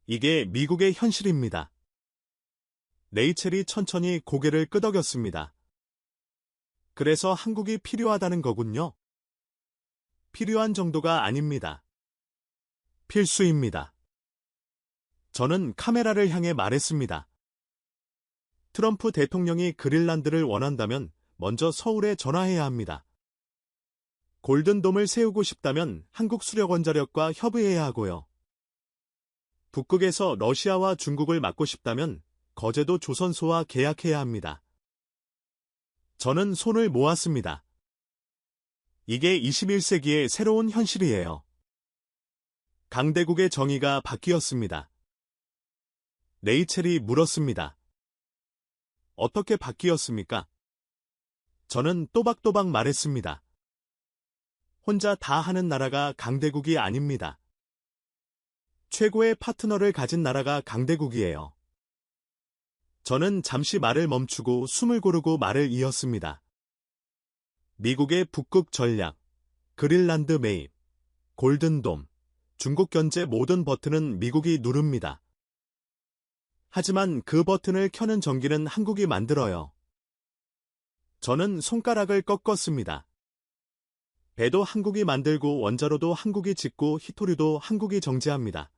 이게 미국의 현실입니다. 레이첼이 천천히 고개를 끄덕였습니다. 그래서 한국이 필요하다는 거군요. 필요한 정도가 아닙니다. 필수입니다. 저는 카메라를 향해 말했습니다. 트럼프 대통령이 그린란드를 원한다면 먼저 서울에 전화해야 합니다. 골든돔을 세우고 싶다면 한국 수력원자력과 협의해야 하고요. 북극에서 러시아와 중국을 막고 싶다면 거제도 조선소와 계약해야 합니다. 저는 손을 모았습니다. 이게 21세기의 새로운 현실이에요. 강대국의 정의가 바뀌었습니다. 레이첼이 물었습니다. 어떻게 바뀌었습니까? 저는 또박또박 말했습니다. 혼자 다 하는 나라가 강대국이 아닙니다. 최고의 파트너를 가진 나라가 강대국이에요. 저는 잠시 말을 멈추고 숨을 고르고 말을 이었습니다. 미국의 북극 전략, 그린란드 매입, 골든돔, 중국 견제 모든 버튼은 미국이 누릅니다. 하지만 그 버튼을 켜는 전기는 한국이 만들어요. 저는 손가락을 꺾었습니다. 배도 한국이 만들고 원자로도 한국이 짓고 히토류도 한국이 정제합니다.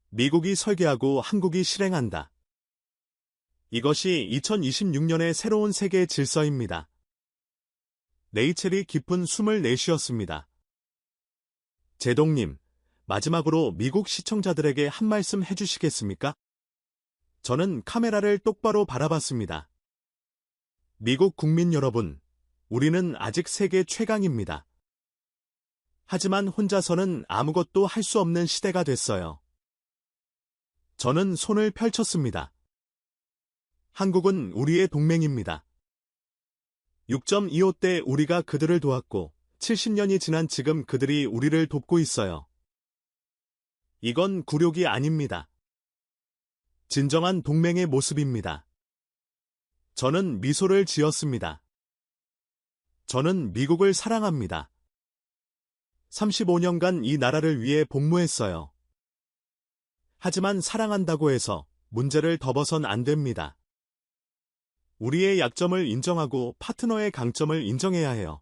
미국이 설계하고 한국이 실행한다. 이것이 2026년의 새로운 세계 질서입니다. 레이첼이 깊은 숨을 내쉬었습니다. 제동님, 마지막으로 미국 시청자들에게 한 말씀 해주시겠습니까? 저는 카메라를 똑바로 바라봤습니다. 미국 국민 여러분, 우리는 아직 세계 최강입니다. 하지만 혼자서는 아무것도 할 수 없는 시대가 됐어요. 저는 손을 펼쳤습니다. 한국은 우리의 동맹입니다. 6.25 때 우리가 그들을 도왔고 70년이 지난 지금 그들이 우리를 돕고 있어요. 이건 굴욕이 아닙니다. 진정한 동맹의 모습입니다. 저는 미소를 지었습니다. 저는 미국을 사랑합니다. 35년간 이 나라를 위해 복무했어요. 하지만 사랑한다고 해서 문제를 덮어선 안 됩니다. 우리의 약점을 인정하고 파트너의 강점을 인정해야 해요.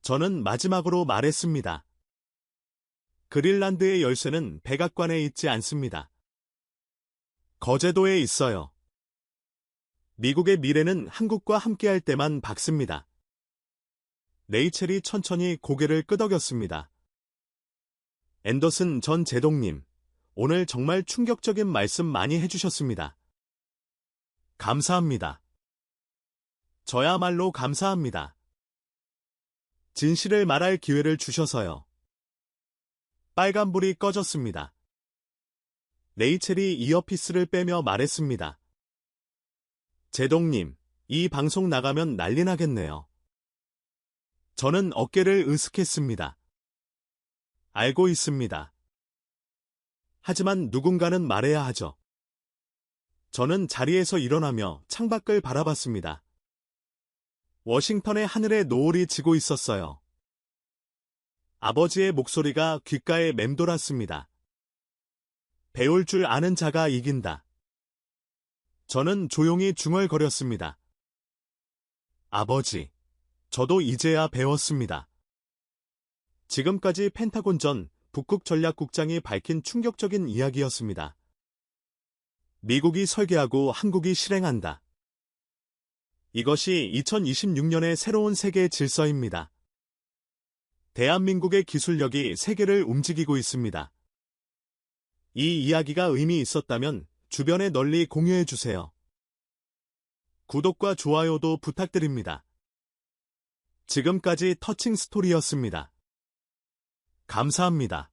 저는 마지막으로 말했습니다. 그린란드의 열쇠는 백악관에 있지 않습니다. 거제도에 있어요. 미국의 미래는 한국과 함께할 때만 밝습니다. 레이첼이 천천히 고개를 끄덕였습니다. 앤더슨 전 제동님, 오늘 정말 충격적인 말씀 많이 해주셨습니다. 감사합니다. 저야말로 감사합니다. 진실을 말할 기회를 주셔서요. 빨간불이 꺼졌습니다. 레이첼이 이어피스를 빼며 말했습니다. 제동님, 이 방송 나가면 난리 나겠네요. 저는 어깨를 으쓱했습니다. 알고 있습니다. 하지만 누군가는 말해야 하죠. 저는 자리에서 일어나며 창밖을 바라봤습니다. 워싱턴의 하늘에 노을이 지고 있었어요. 아버지의 목소리가 귓가에 맴돌았습니다. 배울 줄 아는 자가 이긴다. 저는 조용히 중얼거렸습니다. 아버지, 저도 이제야 배웠습니다. 지금까지 펜타곤 전 북극 전략국장이 밝힌 충격적인 이야기였습니다. 미국이 설계하고 한국이 실행한다. 이것이 2026년의 새로운 세계 질서입니다. 대한민국의 기술력이 세계를 움직이고 있습니다. 이 이야기가 의미 있었다면 주변에 널리 공유해 주세요. 구독과 좋아요도 부탁드립니다. 지금까지 터칭 스토리였습니다. 감사합니다.